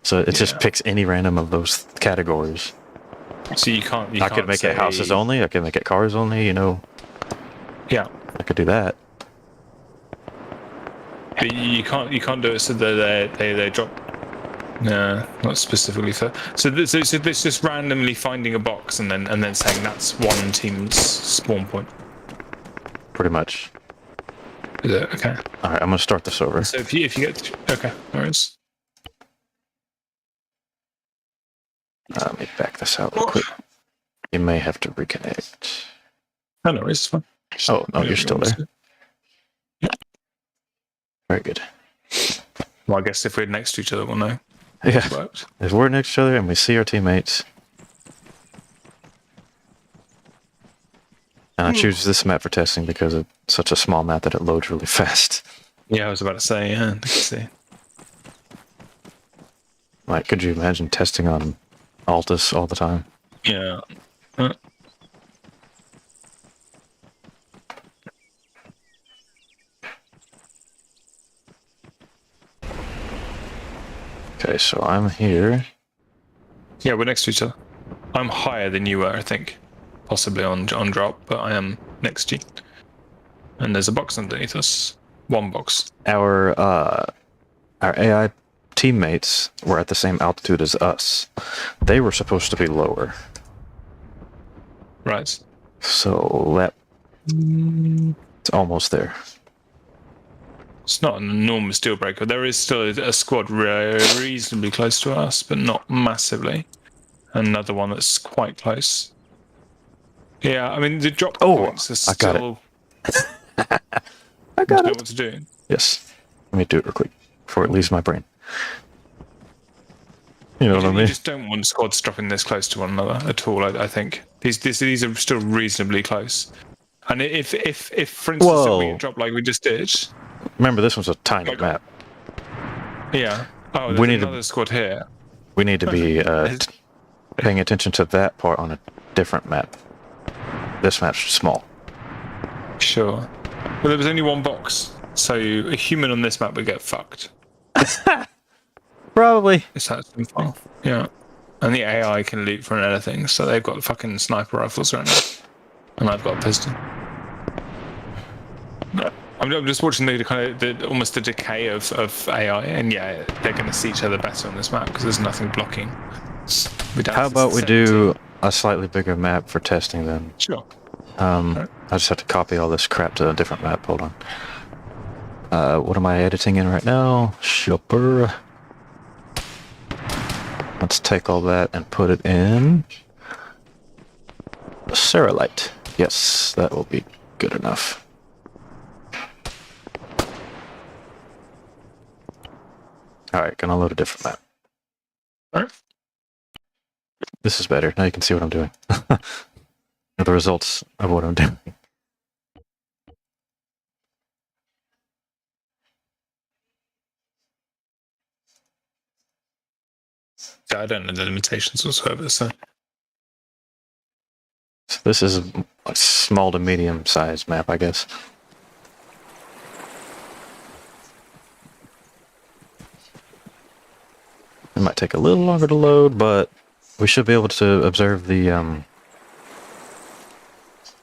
So it just picks any random of those categories. So you can't. I could make it houses only. I could make it cars only. You know. Yeah. I could do that. But you can't do it so that they drop. No, not specifically for. So this just randomly finding a box and then saying that's one team's spawn point. Pretty much. Is it okay? All right, I'm gonna start this over. So if you get okay, no worries. Let me back this out real quick. You may have to reconnect. No worries, it's fine. Oh no, you're still there. Very good. Well, I guess if we're next to each other, we'll know. Yeah. If we're next to each other and we see our teammates, and I choose this map for testing because it's such a small map that it loads really fast. Yeah, I was about to say, yeah, I can see. Like, could you imagine testing on Altus all the time? Yeah. Okay, so I'm here. Yeah, we're next to each other. I'm higher than you were, I think. Possibly on drop, but I am next to you. And there's a box underneath us. One box. Our AI teammates were at the same altitude as us. They were supposed to be lower. Right. So that it's almost there. It's not an enormous deal breaker. There is still a squad reasonably close to us, but not massively. Another one that's quite close. Yeah, I mean, the drop points are still... I got it. I got know it. what to do. Yes. Let me do it real quick before it leaves my brain. You know what I mean? You just don't want squads dropping this close to one another at all, I think. These are still reasonably close. And if for instance, if we drop like we just did... Remember, this was a tiny map. Yeah. Oh, there's another squad here. We need to be paying attention to that part on a different map. This map's small. Sure. Well, there was only one box, so a human on this map would get fucked. Probably. It's that simple. Yeah. And the AI can loot for anything, so they've got fucking sniper rifles right now. And I've got a pistol. I'm just watching the kind of almost the decay of AI, and yeah, they're going to see each other better on this map because there's nothing blocking. How about we do a slightly bigger map for testing then? Sure. I just have to copy all this crap to a different map. Hold on. What am I editing in right now? Shopper. Let's take all that and put it in Serralite. Yes, that will be good enough. Alright, gonna load a different map. Alright. This is better. Now you can see what I'm doing. The results of what I'm doing. Yeah, I don't know the limitations whatsoever, so This is a small to medium sized map, I guess. It might take a little longer to load, but we should be able to observe the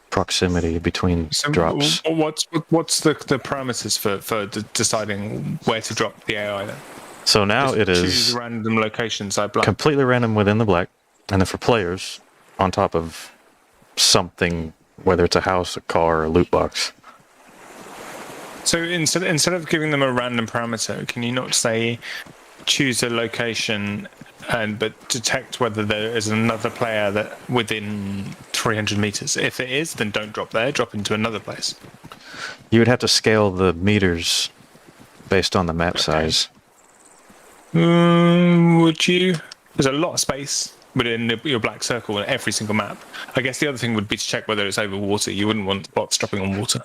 proximity between drops. What's the parameters for deciding where to drop the AI then? So now it is choose random locations I black. Completely random within the black, and then for players on top of something, whether it's a house, a car, or a loot box. So instead of giving them a random parameter, can you not say choose a location but detect whether there is another player that within 300 meters? If it is, then don't drop there, drop into another place. You would have to scale the meters based on the map size. Would you? There's a lot of space within your black circle in every single map. I guess the other thing would be to check whether it's over water. You wouldn't want bots dropping on water.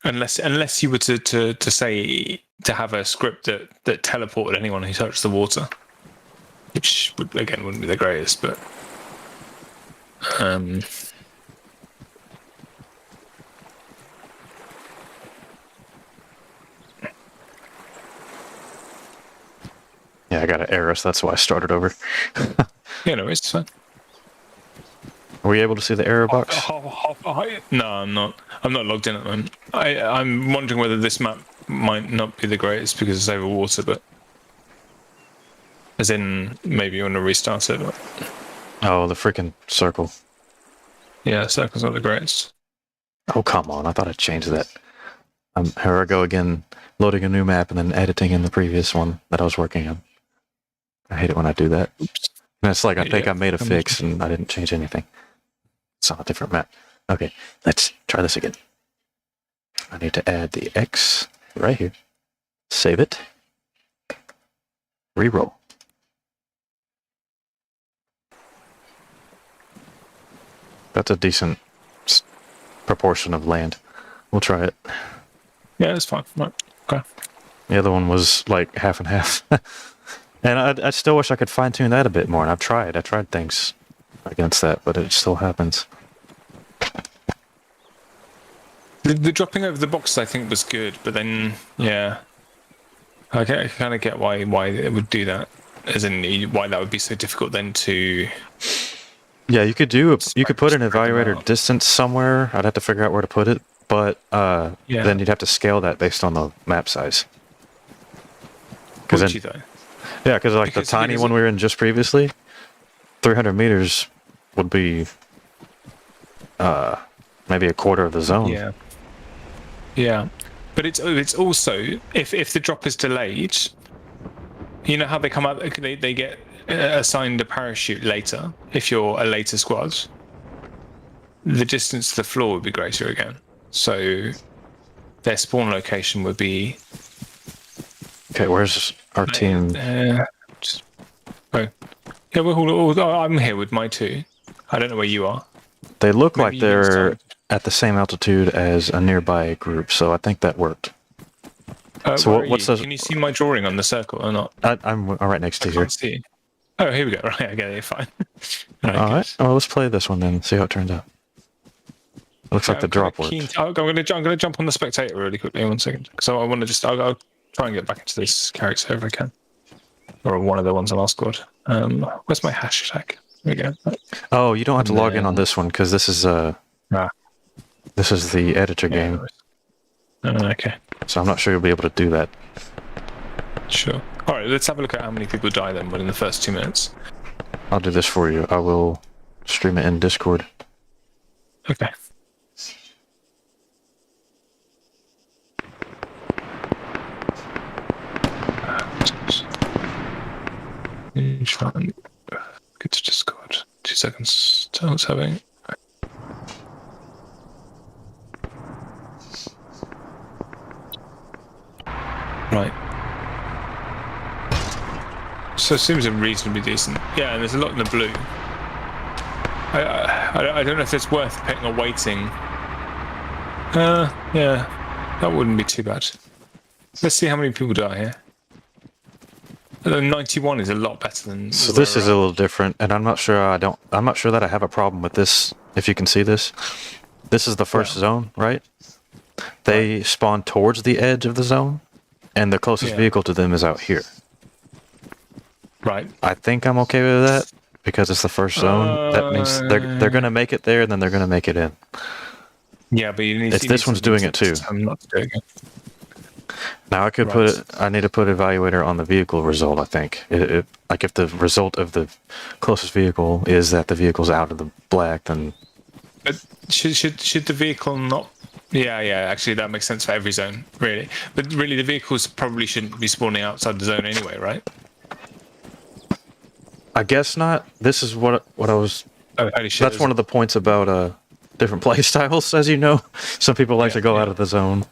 Unless you were to say to have a script that teleported anyone who touched the water, which wouldn't be the greatest, but Yeah, I got an error, so that's why I started over. Yeah, no, it's fine. Are we able to see the error box? No, I'm not. I'm not logged in at the moment. I'm wondering whether this map might not be the greatest because it's over water, but as in maybe you want to restart it. But... Oh, the freaking circle. Yeah, circle's not the greatest. Oh, come on. I thought I changed that. Here I go again, loading a new map and then editing in the previous one that I was working on. I hate it when I do that. Oops. And it's like I think I made a fix and I didn't change anything. It's on a different map. Okay, let's try this again. I need to add the X right here. Save it. Reroll. That's a decent proportion of land. We'll try it. Yeah, it's fine. Right. Okay. The other one was like half and half. And I still wish I could fine-tune that a bit more, and I've tried. I tried things against that, but it still happens. The dropping over the boxes, I think, was good, but then, yeah. I kind of get why it would do that, as in why that would be so difficult then to. Yeah, you could put an spread them evaluator out. distance somewhere. I'd have to figure out where to put it, but Yeah. then you'd have to scale that based on the map size. Would then, you though? yeah, because like Because the tiny one we were in just previously, 300 meters would be maybe a quarter of the zone. Yeah. Yeah, but it's also if the drop is delayed, you know how they come out, they get assigned a parachute later if you're a later squad. The distance to the floor would be greater again, so their spawn location would be. Okay, where's our team? Just, oh, yeah, I'm here with my two. I don't know where you are. They look Maybe like you they're started. at the same altitude as a nearby group, so I think that worked. So Where are what's you? the? Can you see my drawing on the circle or not? I'm right next to I you. can't see. Oh, here we go. Right, I get it. Fine. All right. Well, let's play this one then. See how it turns out. Looks like the drop worked. I'm going to jump on the spectator really quickly. 1 second. So I want to just. I'll try and get back into this character if I can, or one of the ones on our squad. Where's my hashtag? There we go. Oh, you don't have to log in on this one because this is this is the editor game. Okay. So I'm not sure you'll be able to do that. Sure. All right. Let's have a look at how many people die then within the first 2 minutes. I'll do this for you. I will stream it in Discord. Okay. Get to Discord. 2 seconds. Tell what's happening. Right. So it seems reasonably decent. Yeah, and there's a lot in the blue. I don't know if it's worth picking or waiting. Yeah, that wouldn't be too bad. Let's see how many people die here. 91 is a lot better than. So this is a little different, and I'm not sure. I'm not sure that I have a problem with this. If you can see this, this is the first zone, right? They spawn towards the edge of the zone, and the closest vehicle to them is out here. Right. I think I'm okay with that because it's the first zone. That means they're gonna make it there, and then they're gonna make it in. Yeah, but you need. This one's doing it too. I'm not doing it. Now I could put it. I need to put evaluator on the vehicle result. I think like if the result of the closest vehicle is that the vehicle's out of the black, then. But should the vehicle not? Yeah. Actually, that makes sense for every zone, really. But really, the vehicles probably shouldn't be spawning outside the zone anyway, right? I guess not. This is what I was. Oh, holy shit! That's one of the points about different play styles, as you know. Some people like to go out of the zone.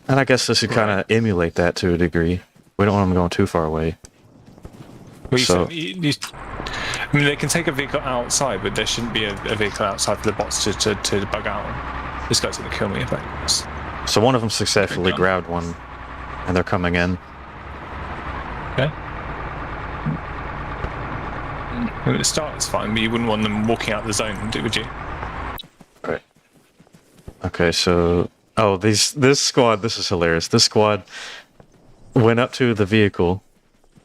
And I guess this would kind of emulate that to a degree. We don't want them going too far away. Well, I mean, they can take a vehicle outside, but there shouldn't be a vehicle outside for the bots to bug out. This guy's going to kill me if I do this. So one of them successfully grabbed one, and they're coming in. Okay. At the start, it's fine, but you wouldn't want them walking out the zone, would you? Right. Okay, so... Oh, this squad, this is hilarious. This squad went up to the vehicle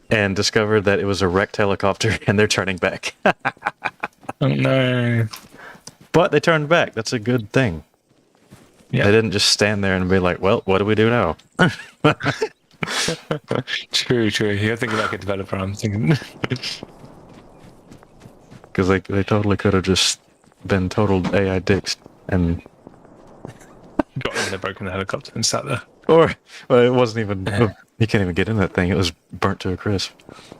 and discovered that it was a wrecked helicopter, and they're turning back. Oh, no. But they turned back. That's a good thing. Yeah. They didn't just stand there and be like, well, what do we do now? True. You're thinking like a developer, I'm thinking. Because they totally could have just been total AI dicks and... got in there, broken the helicopter and sat there. Or, well, it wasn't even... You can't even get in that thing. It was burnt to a crisp.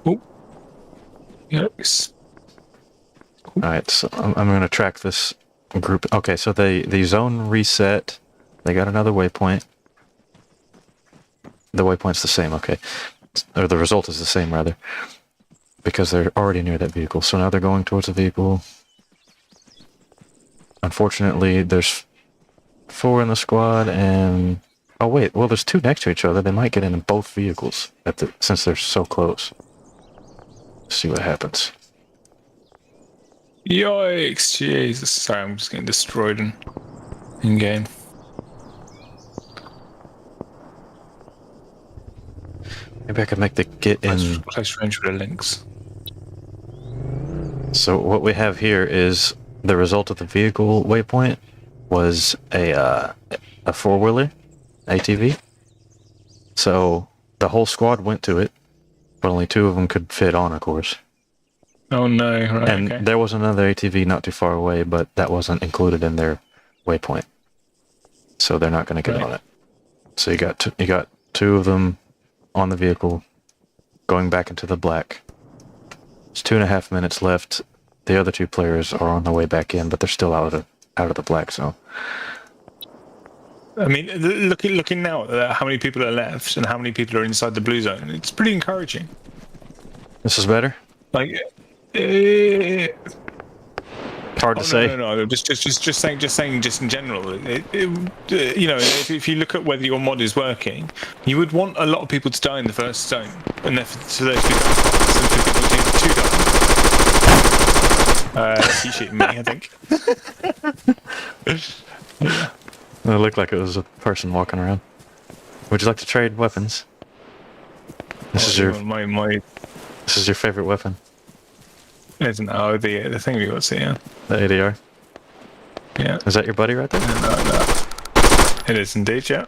Oh. Yes. Alright, so I'm going to track this group. Okay, so the zone reset. They got another waypoint. The waypoint's the same, okay. Or the result is the same, rather. Because they're already near that vehicle. So now they're going towards the vehicle. Unfortunately, there's 4 in the squad, and... Oh, wait. Well, there's 2 next to each other. They might get in both vehicles since they're so close. Let's see what happens. Yikes, Jesus. Sorry, I'm just getting destroyed in game. Maybe I could make the get in. Close range with the links. So what we have here is the result of the vehicle waypoint was a 4-wheeler ATV. So the whole squad went to it, but only 2 of them could fit on, of course. Oh no! Right. And okay. there was another ATV not too far away, but that wasn't included in their waypoint, so they're not going to get on it. So you got 2 of them on the vehicle, going back into the black. It's 2.5 minutes left. The other 2 players are on the way back in, but they're still out of the black zone. I mean, looking now at how many people are left and how many people are inside the blue zone, it's pretty encouraging. This is better. Like, Hard to say. No. Just saying, just in general. You know, if you look at whether your mod is working, you would want a lot of people to die in the first zone, and for those people to die. He's shooting me, I think. Yeah. It looked like it was a person walking around. Would you like to trade weapons? This is your favorite weapon. Isn't the thing we got to see? Yeah. The ADR. Yeah. Is that your buddy right there? No. It is indeed. Yeah.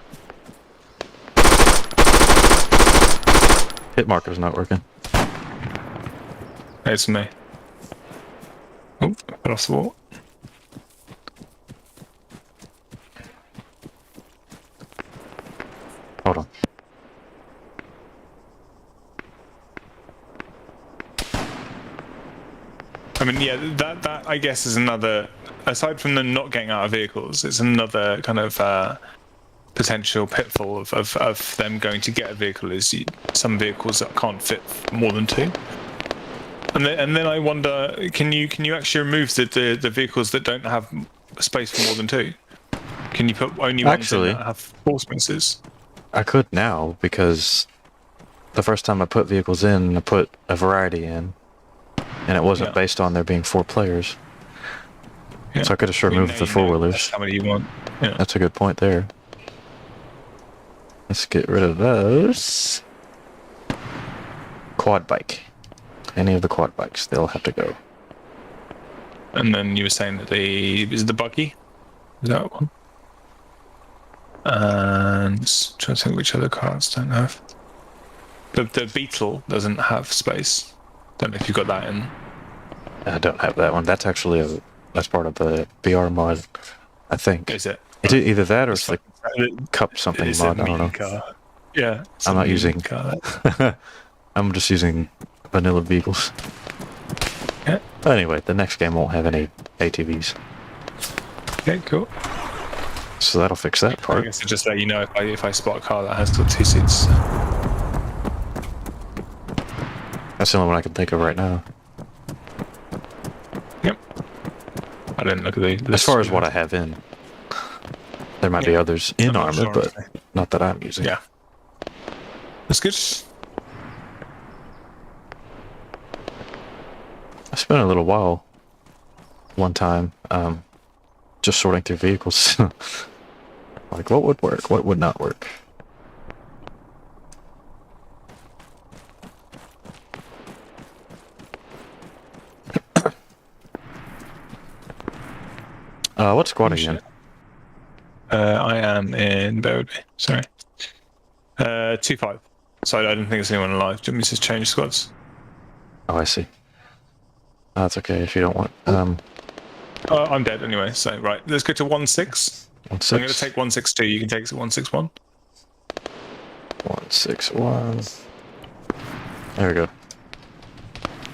Hit marker's not working. It's me. Oh, got off the wall. Hold on. I mean, yeah, that I guess is another. Aside from them not getting out of vehicles, it's another kind of potential pitfall of them going to get a vehicle. Is some vehicles that can't fit more than 2. And then I wonder, can you actually remove the vehicles that don't have space for more than 2? Can you put only ones in that have 4 spaces? I could now, because the first time I put vehicles in, I put a variety in, and it wasn't based on there being 4 players. Yeah. So I could have sure removed the 4-wheelers. How many you want? Yeah. That's a good point there. Let's get rid of those. Quad bike. Any of the quad bikes, they'll have to go. And then you were saying that is the buggy? Is that one? And trying to think which other cars don't have. The Beetle doesn't have space. Don't know if you got that in. I don't have that one. That's actually that's part of the BR mod, I think. Is it? It's either that or it's like Cup something mod. I don't know. Car. Yeah. I'm not using. Car. I'm just using vanilla vehicles. Yeah. But anyway, the next game won't have any ATVs. Okay, cool. So that'll fix that part. I guess I'll just let you know if I spot a car that has 2 seats. That's the only one I can think of right now. Yep. I didn't look at the list. As far as what I have in, there might be others in Arma, but not that I'm using. Yeah. That's good. I spent a little while, one time, just sorting through vehicles. Like, what would work? What would not work? What squad are you in? I am in. Bear with me. Sorry. 2-5. So I don't think there's anyone alive. Do you want me to change squads? Oh, I see. Oh, that's okay if you don't want. I'm dead anyway. So right, let's go to 1-6. 1-6. I'm going to take 1-6-2. You can take 1-6-1. 1-6-1. There we go.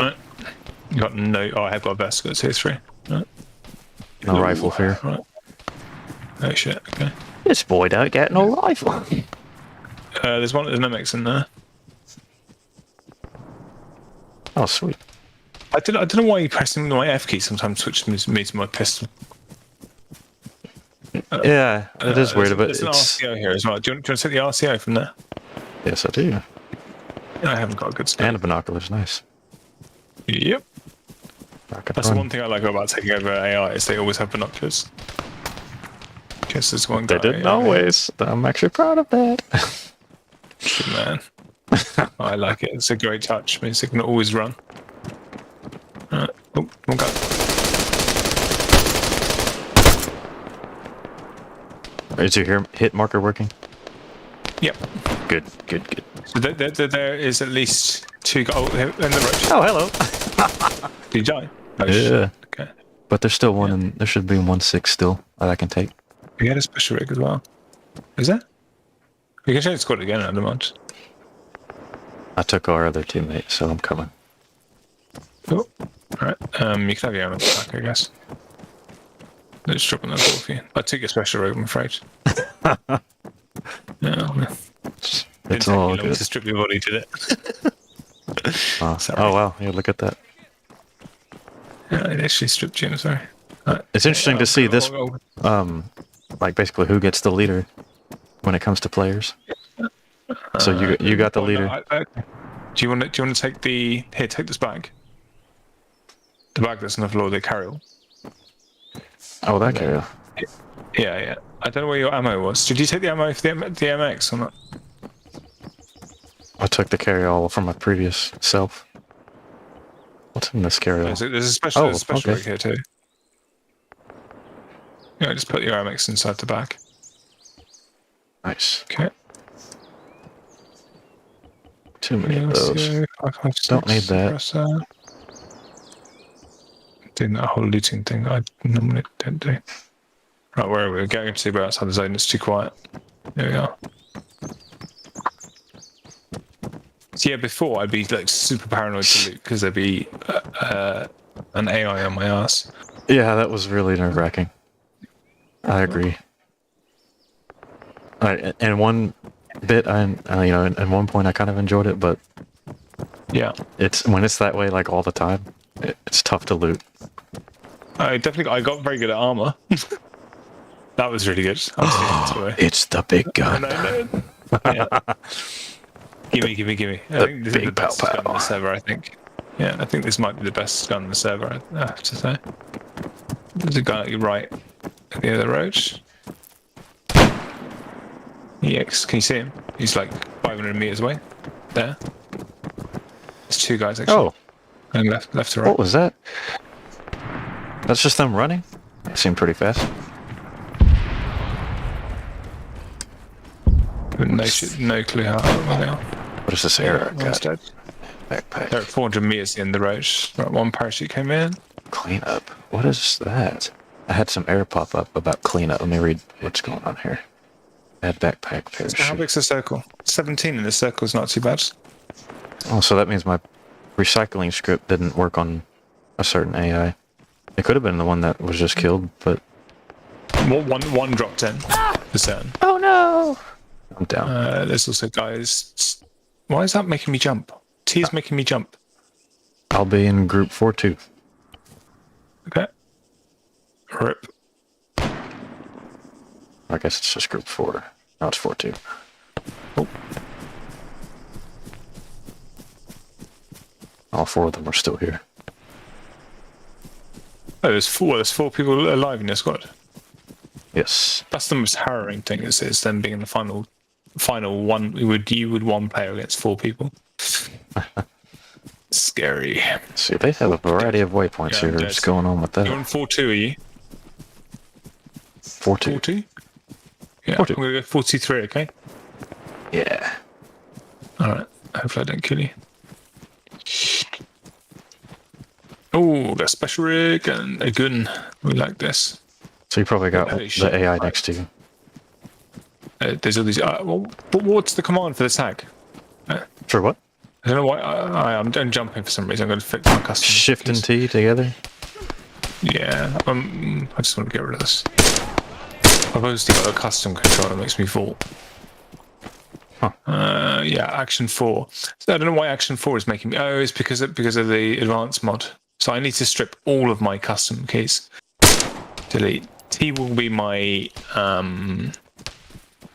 Right. You got no. Oh, I have got a vest. Got 2-3. Right. No rifle here. Right. Oh shit. Okay. This boy don't get no rifle. There's an MX in there. Oh sweet. I don't know why pressing my F key sometimes switches me to my pistol. Yeah, it is weird, but there's an RCO here as well. Do you want to set the RCO from there? Yes, I do. I haven't got a good scope. And a binoculars, nice. Yep. That's the one thing I like about taking over AI is they always have binoculars. Guess there's one guy. They didn't always. I'm actually proud of that. Good man. I like it. It's a great touch. Means it can always run. Oh, one guy. Is your hit marker working? Yep. Good. So there is at least 2 guys in the road. Oh, hello. Did you die? Oh, Yeah. shit. Okay. But there's still one, and there should be 1-6 still that I can take. We had a special rig as well. Is there? We can change the squad again at the moment. I took our other teammate, so I'm coming. Oh, alright. You can have your own back, I guess. Let's drop on that door for you. I took your special rig, I'm afraid. No. It's all good. To strip your body, did it? Oh wow! Yeah, look at that. Yeah, it actually stripped you. I'm sorry. It's interesting to see this. Like basically who gets the leader when it comes to players. So you got the leader. Do you want to take the here? Take this bag. The bag that's on the floor, the carry-all. Oh, that carry-all. Yeah. I don't know where your ammo was. Did you take the ammo for the MX or not? I took the carry-all from my previous self. What's in this carry-all? There's a special okay. rig here too. Yeah, just put your MX inside the bag. Nice. Okay. Too many of those. Don't need that. Doing that whole looting thing I normally don't do. Right, where are we? We're getting to go outside the zone. It's too quiet. There we are. So yeah, before I'd be like super paranoid to loot because there'd be an AI on my ass. Yeah, that was really nerve-wracking. I agree. And one bit, at one point I kind of enjoyed it, but yeah, it's when it's that way like all the time, it's tough to loot. I got very good at Arma. That was really good. It's the big gun. Yeah. Gimme. I think this is the best gun on the server, I think. Yeah, I think this might be the best gun on the server, I have to say. There's a guy at your right at the end of the road. EX, can you see him? He's like 500 meters away. There. There's 2 guys actually. Oh. And left to right. What was that? That's just them running? It seemed pretty fast. No clue how they are. What is this area? Dead. Backpack. They're at 400 meters in the road. Right, one parachute came in. Cleanup. What is that? I had some air pop up about cleanup. Let me read what's going on here. Add backpack parachute. How big's the circle? 17 in the circle is not too bad. Oh, so that means my recycling script didn't work on a certain AI. It could have been the one that was just killed, but... One dropped in. For certain. Oh no! I'm down. There's also guys... Why is that making me jump? T is making me jump. I'll be in group 4-2. Okay. Rip. I guess it's just group 4. No, it's 4-2. Oh. All 4 of them are still here. Oh, there's 4 people alive in your squad. Yes. That's the most harrowing thing, is them being in the final one. You would one player against 4 people. Scary. See, they have a variety of waypoints here. What's going on with that? You're on 4-2, are you? 4-2. 4-2? Yeah, 4-2. I'm gonna go 43, okay? Yeah. Alright, hopefully I don't kill you. Oh, got a special rig and a gun. We like this. So you probably got the AI next to you. There's all these... what's the command for the tag? For what? I don't know why. I'm jumping for some reason. I'm going to fix my custom. Shift and T together? Yeah. I just want to get rid of this. I've always got a custom control that makes me fall. Huh. Yeah, Action 4. So I don't know why Action 4 is making me... Oh, it's because of the advanced mod. So I need to strip all of my custom keys. Delete. T will be my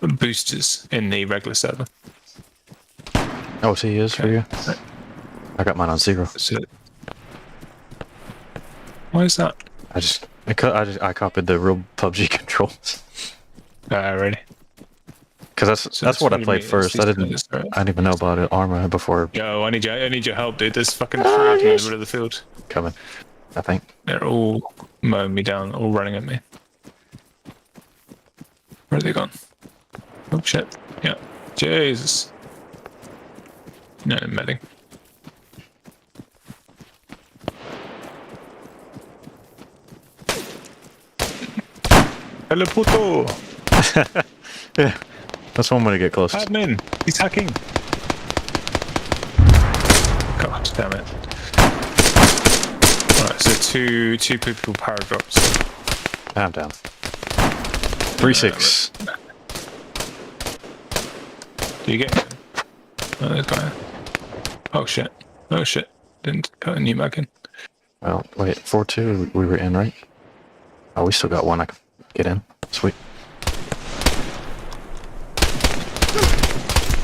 boosters in the regular server. Oh, T is for you? I got mine on 0. That's it. Why is that? I copied the real PUBG controls. Really? Because that's what I 20 played meters, first. these I didn't players, right? even know about it. Arma before Yo, I need your help, dude. There's fucking 3 of them in the middle of the field. coming. I think. They're all mowing me down, all running at me. Where are they gone? Oh shit. Yeah. Jesus. No, medding. Hello, puto! Yeah, that's one way to get close. Admin! He's hacking! God damn it. Alright, so two people paradox. I'm down. 3-6. Do you get him? Oh, there's a guy. Oh shit. Oh shit. Didn't put a new mag in. Well, wait, 4-2 we were in, right? Oh, we still got one I can get in. Sweet.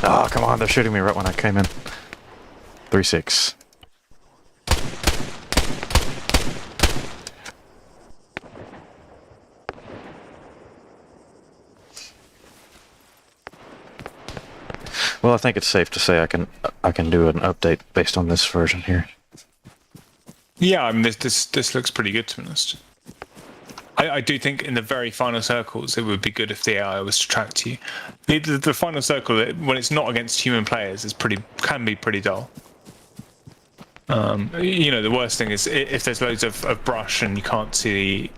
Oh, come on, they're shooting me right when I came in. 3-6. Well, I think it's safe to say I can do an update based on this version here. Yeah, I mean, this looks pretty good, to be honest. I do think in the very final circles, it would be good if the AI was to track to you. The final circle, when it's not against human players, can be pretty dull. You know, the worst thing is if there's loads of brush and you can't see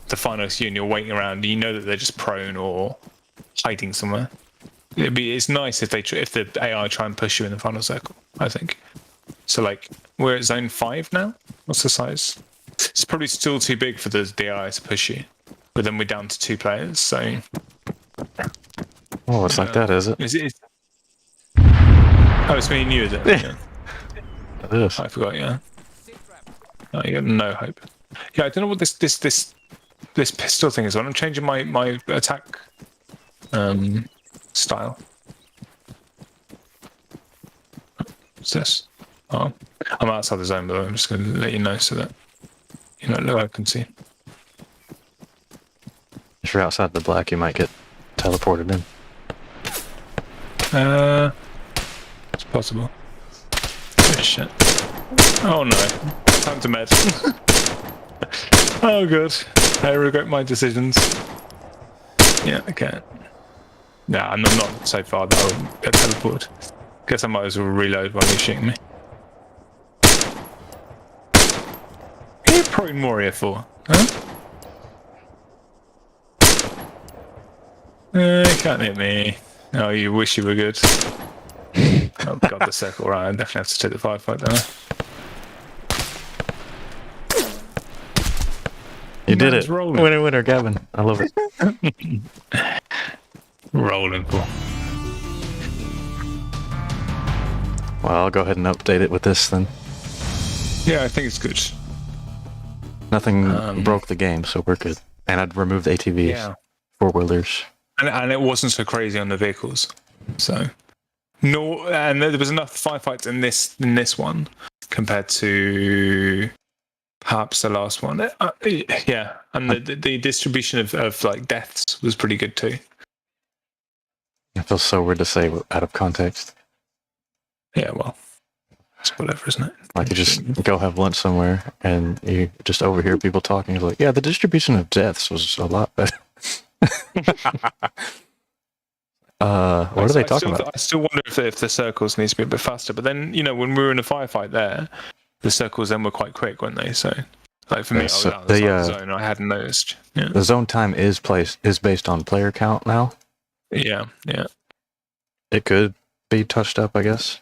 the final queue and you're waiting around, you know that they're just prone or hiding somewhere. It's nice if the AI try and push you in the final circle, I think. So like we're at zone 5 now. What's the size? It's probably still too big for the AI to push you. But then we're down to 2 players, so Oh, it's like that, is it? Oh, it's me and you, is it? Yeah. It is. I forgot, yeah. Oh, you got no hope. Yeah, I don't know what this pistol thing is on. I'm changing my attack style. What's this? Oh, I'm outside the zone, but I'm just going to let you know so that you know I can see. If you're outside the black, you might get teleported in. It's possible. Oh shit. Oh no. Time to med. Oh good. I regret my decisions. Yeah, okay. Nah, I'm not so far that I'll get teleported. Guess I might as well reload while you're shooting me. What are you proing Moria for? Huh? You can't hit me. Oh, you wish you were good. Oh god, the circle, right, I definitely have to take the firefight, don't I? You did Man's it. rolling. Winner, winner, Gavin. I love it. Rolling for. Well, I'll go ahead and update it with this then. Yeah, I think it's good. Nothing broke the game, so we're good. And I'd removed ATVs, Yeah. four-wheelers. And it wasn't so crazy on the vehicles. So no, and there was enough firefights in this one compared to perhaps the last one. Yeah, and the distribution of like deaths was pretty good too. It feels so weird to say out of context. Yeah, well, it's whatever, isn't it? Like you just go have lunch somewhere and you just overhear people talking. It's like, yeah, the distribution of deaths was a lot better. What are they talking about? I still wonder if the circles needs to be a bit faster. But then, you know, when we were in a firefight there, the circles then were quite quick, weren't they? So, like for me, I was out of the zone. I hadn't noticed. Yeah. The zone time is based on player count now. Yeah. It could be touched up, I guess.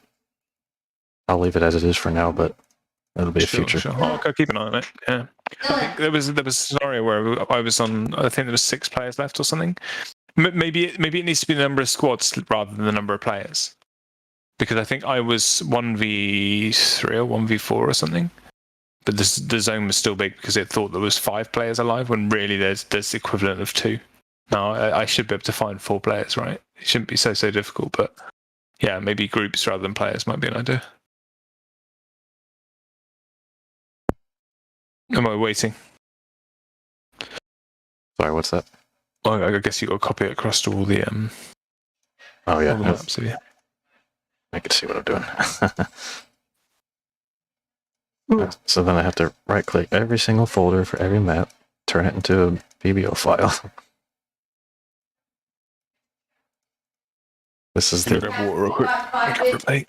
I'll leave it as it is for now, but it'll be a future. Sure. Oh, okay, keep an eye on it. Yeah. I think there was a scenario where I was on. I think there was 6 players left or something. Maybe it needs to be the number of squads rather than the number of players, because I think I was 1v3 or 1v4 or something. But the zone was still big because it thought there was 5 players alive when really there's the equivalent of 2. Now I should be able to find 4 players, right? It shouldn't be so difficult, but yeah, maybe groups rather than players might be an idea. Am I waiting? Sorry, what's that? Well, I guess you got to copy it across to all the Oh yeah, All the maps, yeah. I can see what I'm doing. So then I have to right-click every single folder for every map, turn it into a BBO file. This is Grab the water real quick. Grab the plate.